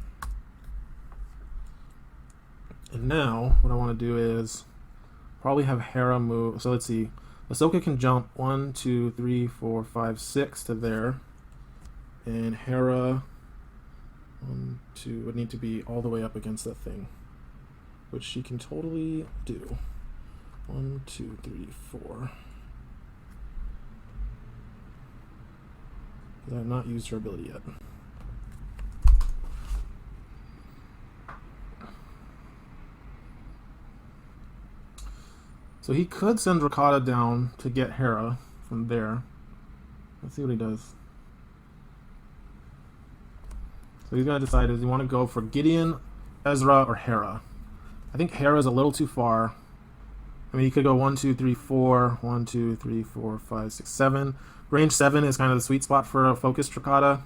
And now, what I want to do is probably have Hera move. So let's see. Ahsoka can jump 1, 2, 3, 4, 5, 6 to there. And Hera 1, 2 would need to be all the way up against that thing, which she can totally do. 1, 2, 3, 4. Because I have not used her ability yet. So he could send Drokkatta down to get Hera from there. Let's see what he does. So he's going to decide, does he want to go for Gideon, Ezra, or Hera? I think Hera's a little too far. I mean, he could go 1, 2, 3, 4. 1, 2, 3, 4, 5, 6, 7. Range 7 is kind of the sweet spot for a focused Drokkatta.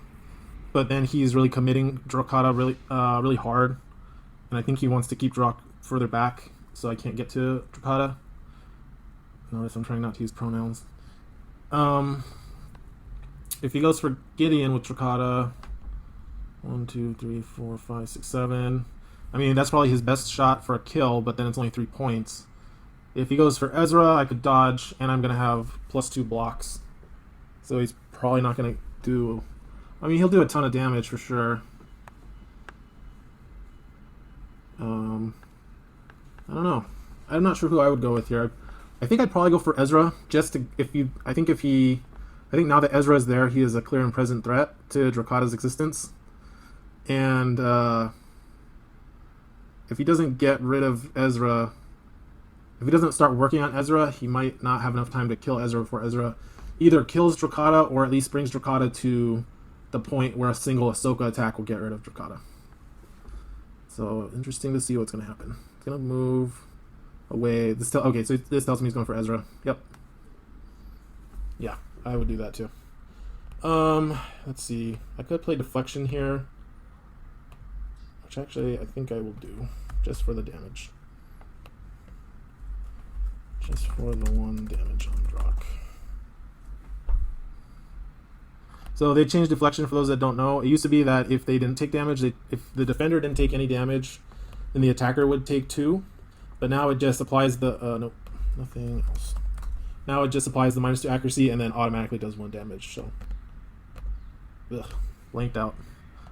but then he's really committing Drokkatta really hard, and I think he wants to keep Drok further back, so I can't get to Drokkatta. Notice I'm trying not to use pronouns. If he goes for Gideon with Drokkatta, 1, 2, 3, 4, 5, 6, 7. I mean, that's probably his best shot for a kill, but then it's only 3 points. If he goes for Ezra, I could dodge, and I'm going to have +2 blocks. So he's probably not going to do... I mean, he'll do a ton of damage for sure. I don't know. I'm not sure who I would go with here. I think I'd probably go for Ezra, just to... I think now that Ezra is there, he is a clear and present threat to Drokkatta's existence. And if he doesn't get rid of Ezra... If he doesn't start working on Ezra, he might not have enough time to kill Ezra before Ezra either kills Drokkatta or at least brings Drokkatta to the point where a single Ahsoka attack will get rid of Drokkatta. So, interesting to see what's going to happen. It's going to move away. Okay, so this tells me he's going for Ezra. Yep. Yeah, I would do that too. Let's see. I could play Deflection here, which actually I think I will do, just for the damage. Just for the 1 damage on Drok. So they changed Deflection for those that don't know. It used to be that if they didn't take damage, if the defender didn't take any damage, then the attacker would take 2. But now it just applies the... nope, nothing else. Now it just applies the -2 accuracy and then automatically does 1 damage, so... Ugh, blanked out.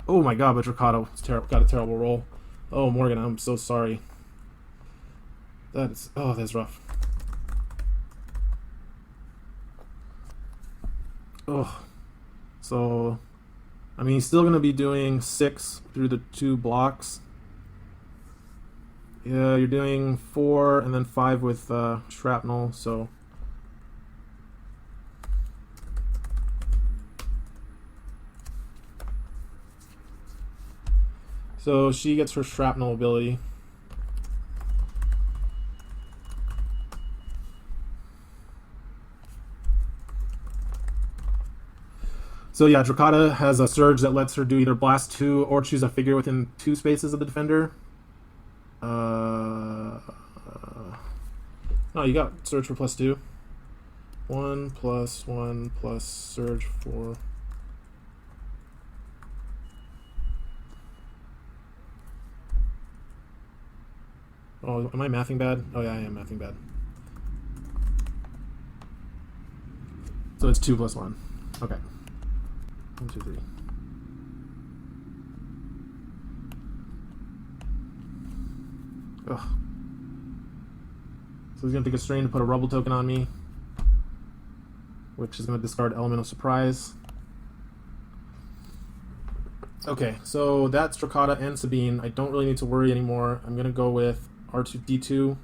Oh my god, but Drokkatta got a terrible roll. Oh, Morgan, I'm so sorry. That's rough. Oh, so I mean, he's still going to be doing 6 through the 2 blocks. Yeah, you're doing 4 and then 5 with shrapnel, so she gets her shrapnel ability. So yeah, Drokkatta has a surge that lets her do either blast 2 or choose a figure within 2 spaces of the defender. No, you got surge for +2. 1 + 1 + surge for... Oh, am I mathing bad? Oh yeah, I am mathing bad. So it's 2 + 1. Okay. 1, 2, 3. Ugh. So he's going to take a strain to put a rubble token on me, which is going to discard Element of Surprise. Okay, so that's Drokkatta and Sabine. I don't really need to worry anymore. I'm going to go with R2-D2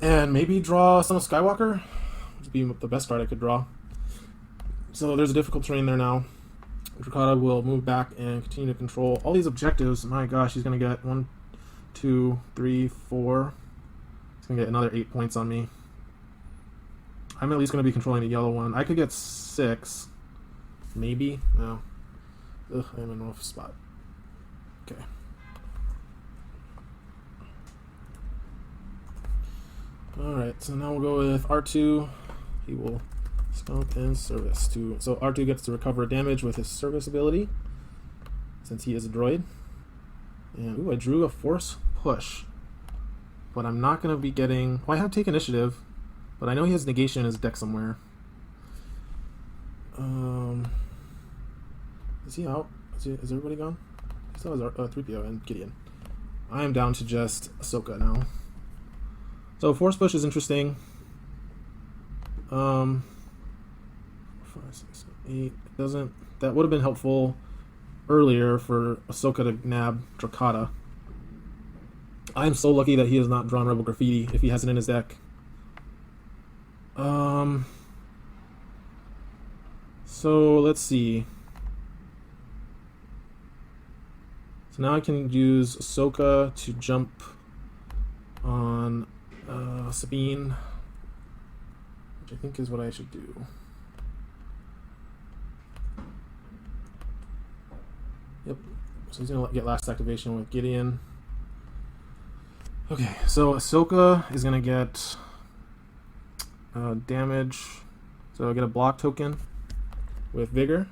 and maybe draw Son of Skywalker, which would be the best card I could draw. So there's a difficult terrain there now. Drokkatta will move back and continue to control all these objectives. My gosh, he's going to get 1, 2, 3, 4. He's going to get another 8 points on me. I'm at least going to be controlling the yellow one. I could get 6. Maybe. No. Ugh, I'm in a rough spot. Okay. Alright, so now we'll go with R2. He will skunk and service. So R2 gets to recover damage with his service ability, since he is a droid. And ooh, I drew a force push. But I'm not going to be getting... Well, I have take initiative, but I know he has negation in his deck somewhere. Is he out? Is everybody gone? He still has 3PO and Gideon. I am down to just Ahsoka now. So force push is interesting. 5, 6, 8. Doesn't... That would have been helpful earlier for Ahsoka to nab Drokkatta. I'm so lucky that he has not drawn Rebel Graffiti if he has it in his deck. So let's see. So now I can use Ahsoka to jump on Sabine, which I think is what I should do. Yep. So he's gonna get last activation with Gideon. Okay, so Ahsoka is gonna get damage. So I get a block token with Vigor,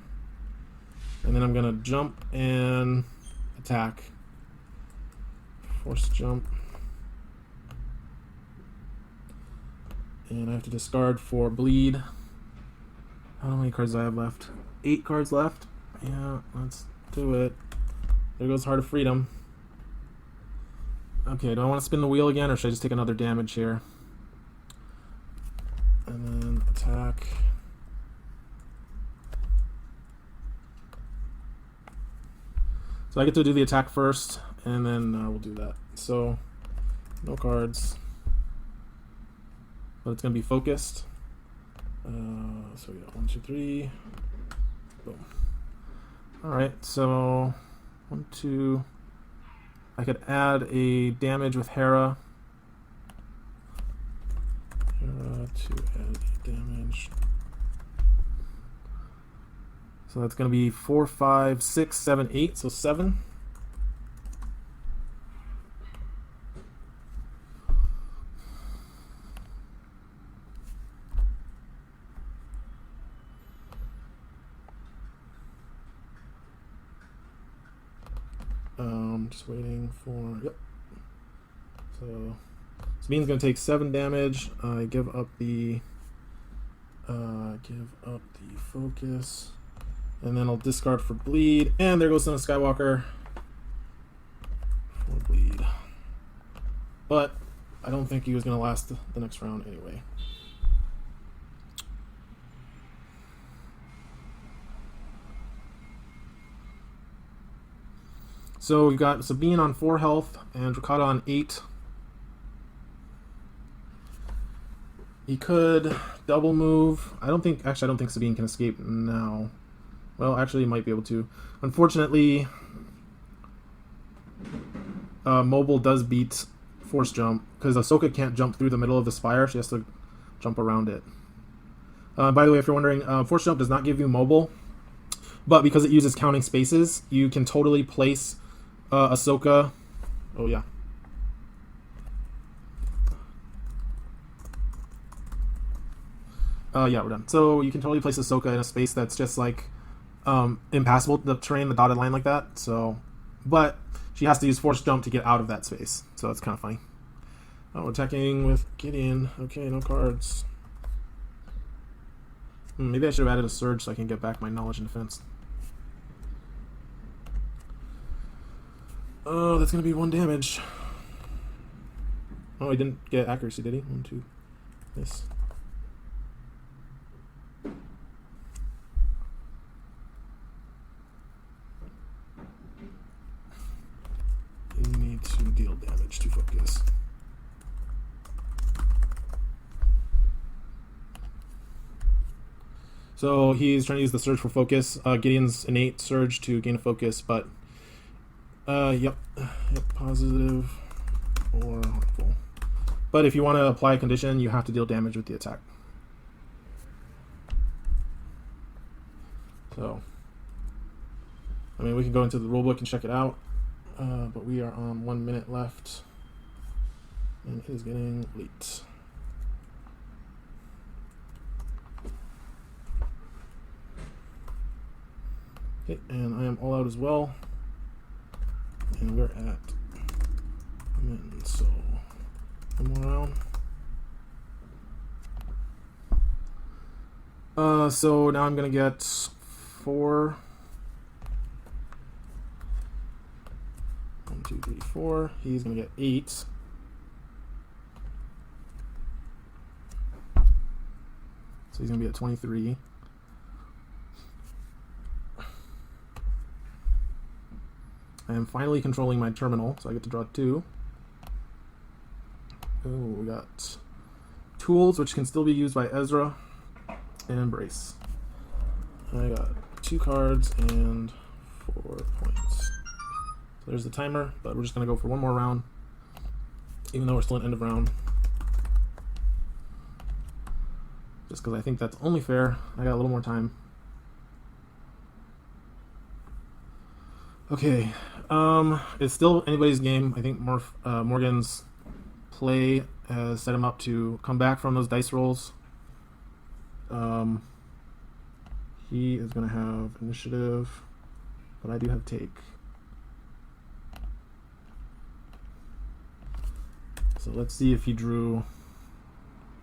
and then I'm gonna jump and attack. Force jump. And I have to discard for bleed. How many cards do I have left? 8 cards left. Yeah, let's do it. There goes Heart of Freedom. Okay, do I want to spin the wheel again, or should I just take another damage here? And then attack. So I get to do the attack first, and then we'll do that. So, no cards. But it's going to be focused. So we got 1, 2, 3. Boom. Alright, so 1, 2. I could add a damage with Hera. Hera to add a damage. So that's going to be 4, 5, 6, 7, 8. So 7. Just waiting for, yep. So Sabine's gonna take 7 damage. I give up the focus, and then I'll discard for bleed, and there goes Son of Skywalker for bleed. But I don't think he was gonna last the next round anyway. So we've got Sabine on 4 health and Drokkatta on 8. He could double move. I don't think Sabine can escape now. Well, actually, he might be able to. Unfortunately, mobile does beat force jump, because Ahsoka can't jump through the middle of the spire. She has to jump around it. By the way, if you're wondering, force jump does not give you mobile, but because it uses counting spaces, you can totally place Ahsoka. Oh yeah. Yeah, we're done. So you can totally place Ahsoka in a space that's just like impassable, the terrain, the dotted line like that. So, but she has to use force jump to get out of that space. So it's kind of funny. Oh, attacking with Gideon. Okay, no cards. Maybe I should have added a surge so I can get back my knowledge and defense. Oh, that's going to be 1 damage. Oh, he didn't get accuracy, did he? 1, 2. Yes. You need to deal damage to focus. So he's trying to use the surge for focus. Gideon's innate surge to gain a focus, but yep, positive or harmful. But if you want to apply a condition, you have to deal damage with the attack. So, I mean, we can go into the rulebook and check it out, but we are on 1 minute left, and it is getting late. Okay, and I am all out as well. And we're at a minute, so 1 more round. So now I'm gonna get 4. 1, 2, 3, 4. He's gonna get 8. So he's gonna be at 23. I am finally controlling my terminal, so I get to draw 2. Oh, we got tools, which can still be used by Ezra, and embrace. I got 2 cards and 4 points. So there's the timer, but we're just going to go for 1 more round, even though we're still at end of round. Just because I think that's only fair. I got a little more time. Okay, it's still anybody's game. I think Morgan's play has set him up to come back from those dice rolls. He is going to have initiative, but I do have take. So let's see if he drew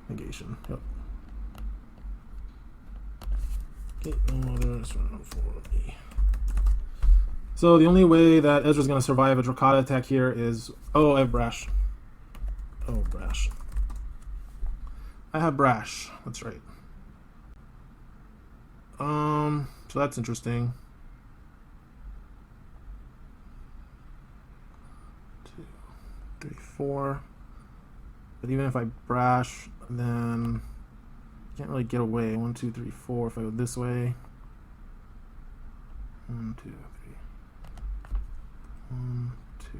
negation. Yep. Okay, no others around for me. So the only way that Ezra's going to survive a Drokkatta attack here is... Oh, I have Brash. Oh, Brash. I have Brash. That's right. So that's interesting. 2, 3, 4. But even if I Brash, then I can't really get away. 1, 2, 3, 4. If I go this way. 1, 2, 3. 1, 2,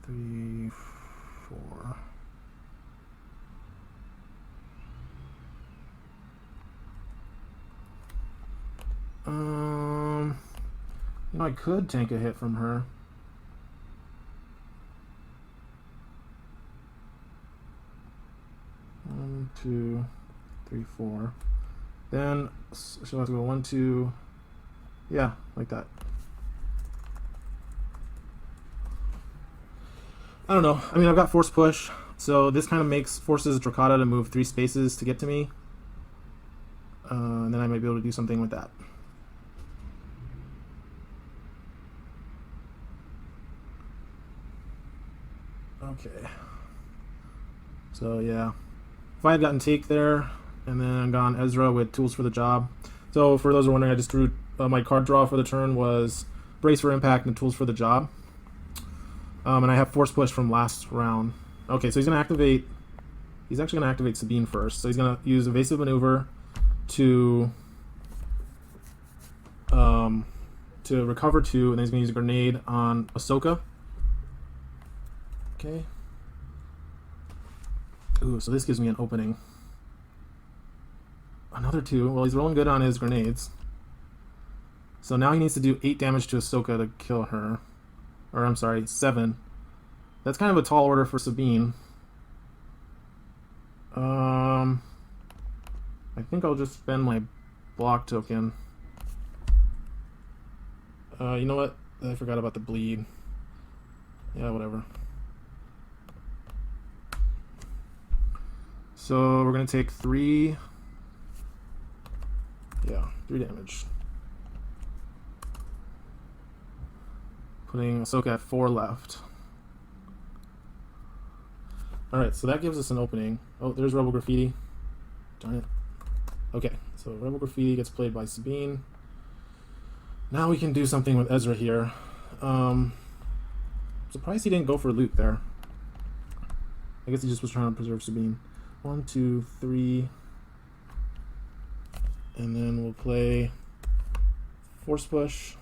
3, 4. You know, I could tank a hit from her. One, 2, 3, 4. Then she'll have to go 1, 2. Yeah, like that. I don't know. I mean, I've got force push, so this kind of forces Drokkatta to move 3 spaces to get to me. And then I might be able to do something with that. Okay. So yeah, if I had gotten take there and then gone Ezra with tools for the job. So for those who are wondering, I just drew my card draw for the turn was brace for impact and tools for the job. And I have force push from last round. Okay, so he's gonna activate. He's actually gonna activate Sabine first. So he's gonna use evasive maneuver to recover 2, and then he's gonna use a grenade on Ahsoka. Okay. Ooh, so this gives me an opening. Another 2. Well, he's rolling good on his grenades. So now he needs to do 8 damage to Ahsoka to kill her. Or, I'm sorry, 7. That's kind of a tall order for Sabine. I think I'll just spend my block token. You know what? I forgot about the bleed. Yeah, whatever. So we're going to take 3. Yeah, 3 damage. Putting Ahsoka at 4 left. Alright, so that gives us an opening. Oh, there's Rebel Graffiti. Darn it. Okay, so Rebel Graffiti gets played by Sabine. Now we can do something with Ezra here. Surprised he didn't go for Luke there. I guess he just was trying to preserve Sabine. 1, 2, 3. And then we'll play Force Push.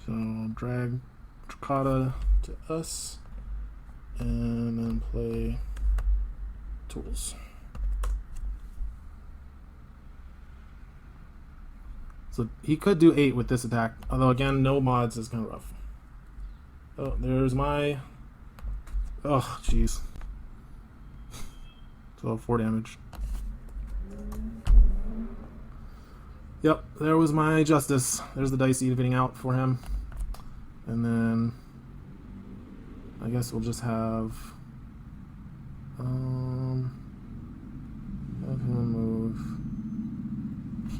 So I'll drag Drokkatta to us. And then play Tools. So he could do 8 with this attack, although again, no mods is kind of rough. Oh, there's my... Oh, jeez. So 4 damage. Yep, there was my Justice. There's the dice evening out for him. And then... I guess we'll just have him move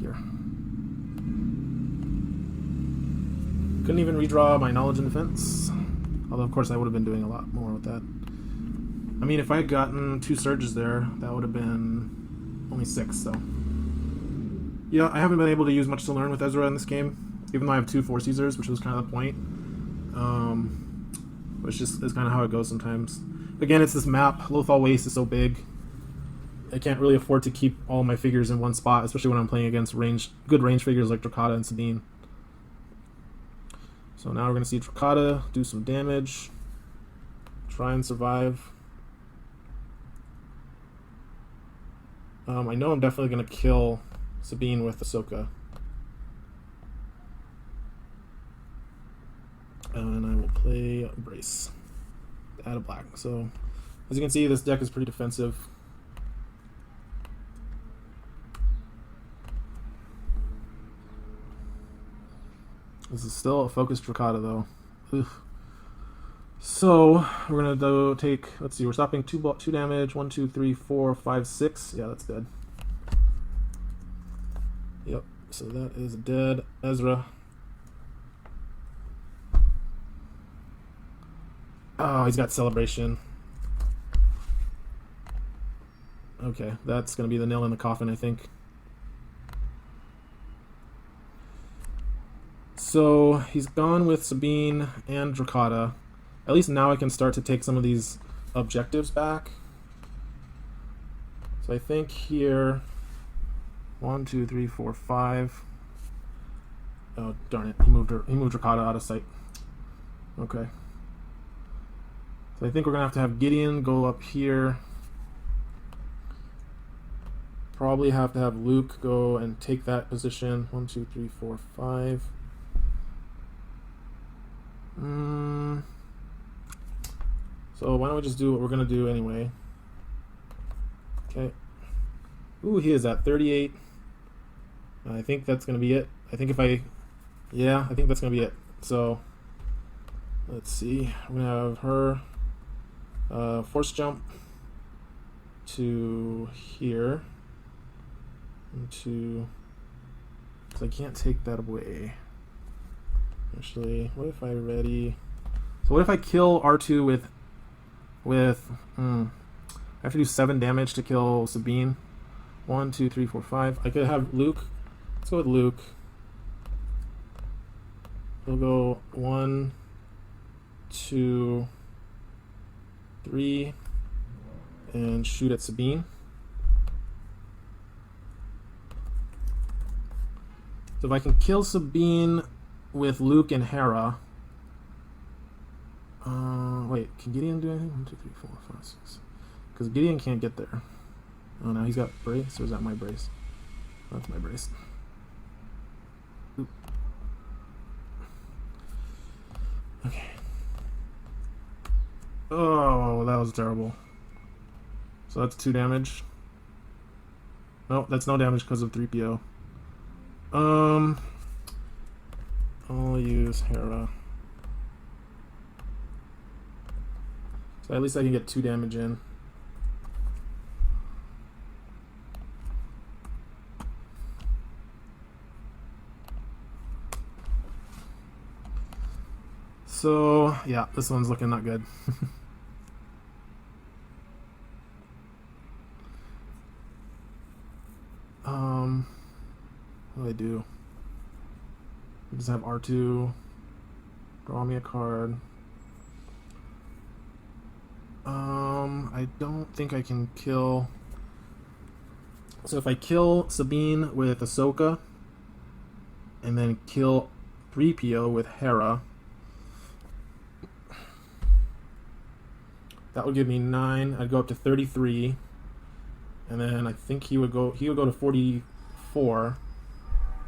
here. Couldn't even redraw my knowledge and defense. Although, of course, I would have been doing a lot more with that. I mean, if I had gotten 2 surges there, that would have been only 6, so... Yeah, I haven't been able to use much to learn with Ezra in this game, even though I have 2 Force users, which was kind of the point. Which just is kind of how it goes sometimes. Again, it's this map. Lothal Wastes is so big. I can't really afford to keep all my figures in one spot, especially when I'm playing against good range figures like Drokkatta and Sabine. So now we're going to see Drokkatta do some damage. Try and survive. I know I'm definitely going to kill Sabine with Ahsoka. And I will play Brace. Add a black. So, as you can see, this deck is pretty defensive. This is still a focused Drokkatta, though. Ugh. So, we're going to take, let's see, we're stopping 2 damage. 1, 2, 3, 4, 5, 6. Yeah, that's dead. Yep, so that is dead. Ezra. Oh, he's got Celebration. Okay, that's going to be the nail in the coffin, I think. So, he's gone with Sabine and Drokkatta. At least now I can start to take some of these objectives back. So I think here... 1, 2, 3, 4, 5. Oh, darn it. He moved Drokkatta out of sight. Okay. So I think we're going to have Gideon go up here. Probably have to have Luke go and take that position. 1, 2, 3, 4, 5. So why don't we just do what we're going to do anyway. Okay. Ooh, he is at 38. I think that's going to be it. I think yeah, I think that's going to be it. So, let's see. I'm going to have her force jump to here. So I can't take that away. Actually, what if I ready... So what if I kill R2 with I have to do 7 damage to kill Sabine. 1, 2, 3, 4, 5. I could have Luke. Let's go with Luke. We'll go 1, 2, 3, and shoot at Sabine. So if I can kill Sabine with Luke and Hera. Wait, can Gideon do anything? 1, 2, 3, 4, 5, 6. Because Gideon can't get there. Oh no, he's got brace, or is that my brace? That's my brace. Oop. Okay. Oh, that was terrible. So that's 2 damage. No, that's no damage because of 3PO. I'll use Hera. So at least I can get 2 damage in. So, yeah, this one's looking not good. What do I do? I just have R2. Draw me a card. I don't think I can kill... So if I kill Sabine with Ahsoka, and then kill 3PO with Hera, that would give me 9. I'd go up to 33, and then I think he would go to 44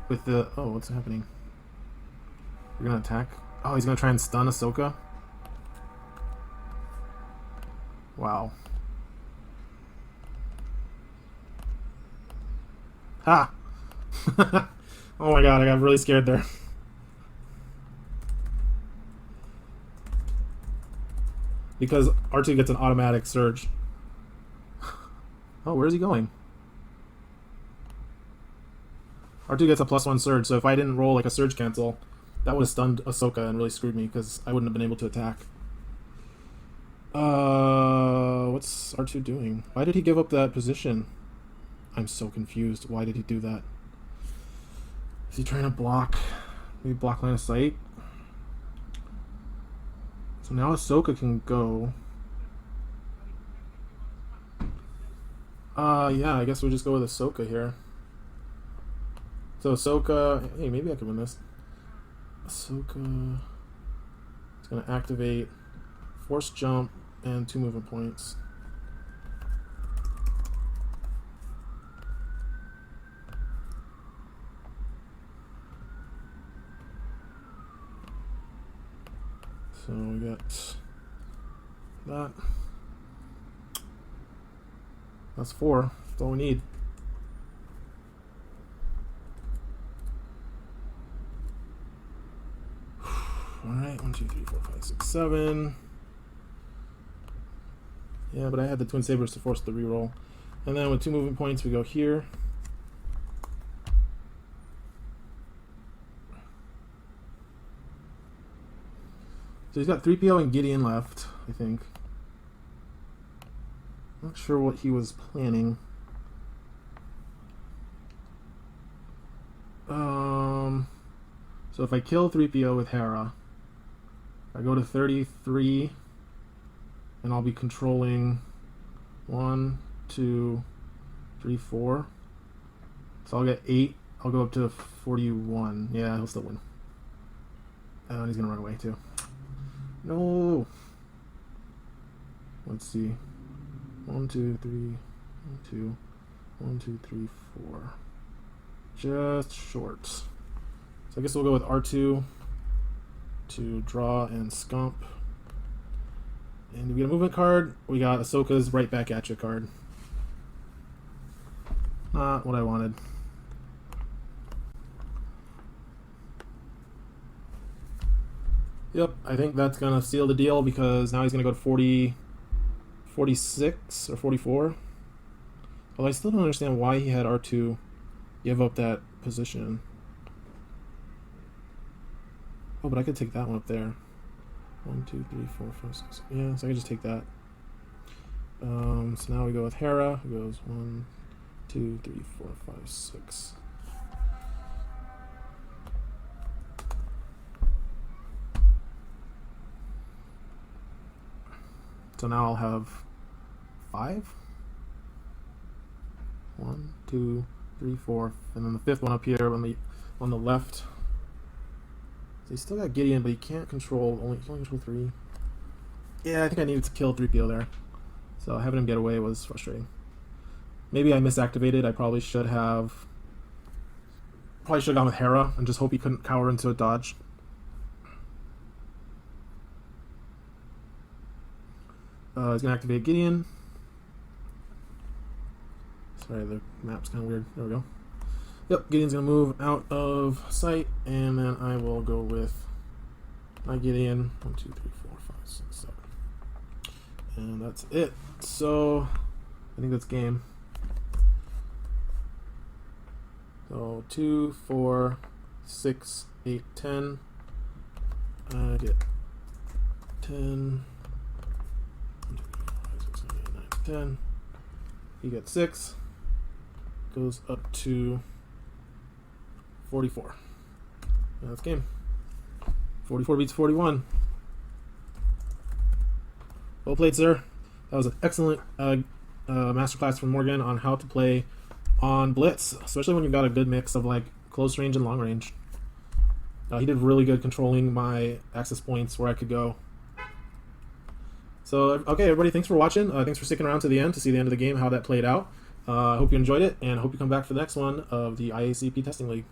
with the... Oh, what's happening? You're gonna attack? Oh, he's gonna try and stun Ahsoka? Wow. Ha! Oh my god, I got really scared there. Because R2 gets an automatic surge. Oh, where's he going? R2 gets a +1 surge, so if I didn't roll like a surge cancel, that would have stunned Ahsoka and really screwed me because I wouldn't have been able to attack. What's R2 doing? Why did he give up that position? I'm so confused. Why did he do that? Is he trying to block? Maybe block line of sight? So now Ahsoka can go. Yeah, I guess we'll just go with Ahsoka here. So Ahsoka... Hey, maybe I can win this. Ahsoka... is going to activate Force Jump and 2 movement points. So we got that. That's 4. That's all we need. Alright, 1, 2, 3, 4, 5, 6, 7. Yeah, but I had the Twin Sabers to force the reroll. And then with 2 movement points, we go here. So he's got 3PO and Gideon left, I think. Not sure what he was planning. So if I kill 3PO with Hera, I go to 33, and I'll be controlling 1, 2, 3, 4. So I'll get 8. I'll go up to 41. Yeah, he'll still win. And he's gonna run away too. No. Let's see. 1, 2, 3, 1, 2, 1, 2, 3, 4. Just short. So I guess we'll go with R2 to draw and scump. And we get a movement card. We got Ahsoka's right back at you card. Not what I wanted. Yep, I think that's going to seal the deal because now he's going to go to 46 or 44. Although I still don't understand why he had R2 give up that position. Oh, but I could take that one up there. 1, 2, 3, 4, 5, 6. Yeah, so I can just take that. So now we go with Hera, who goes 1, 2, 3, 4, 5, 6. So now I'll have 5. 1, 2, 3, 4, and then the 5th one up here on the left. So he's still got Gideon, but he can't control he can only control 3. Yeah, I think I needed to kill 3PO there. So having him get away was frustrating. Maybe I misactivated. I probably should have gone with Hera and just hope he couldn't cower into a dodge. He's gonna activate Gideon. Sorry, the map's kind of weird. There we go. Yep, Gideon's gonna move out of sight, and then I will go with my Gideon. 1, 2, 3, 4, 5, 6, 7. And that's it. So I think that's game. So 2, 4, 6, 8, 10. I get 10. 1, 2, 3, 4, 5, 6, 7, 8, 9, 10. He gets 6. Goes up to 44. And that's game. 44 beats 41. Well played, sir. That was an excellent masterclass from Morgan on how to play on Blitz, especially when you've got a good mix of like close range and long range. He did really good controlling my access points where I could go. So, okay, everybody, thanks for watching. Thanks for sticking around to the end to see the end of the game, how that played out. I hope you enjoyed it, and I hope you come back for the next one of the IACP Testing League.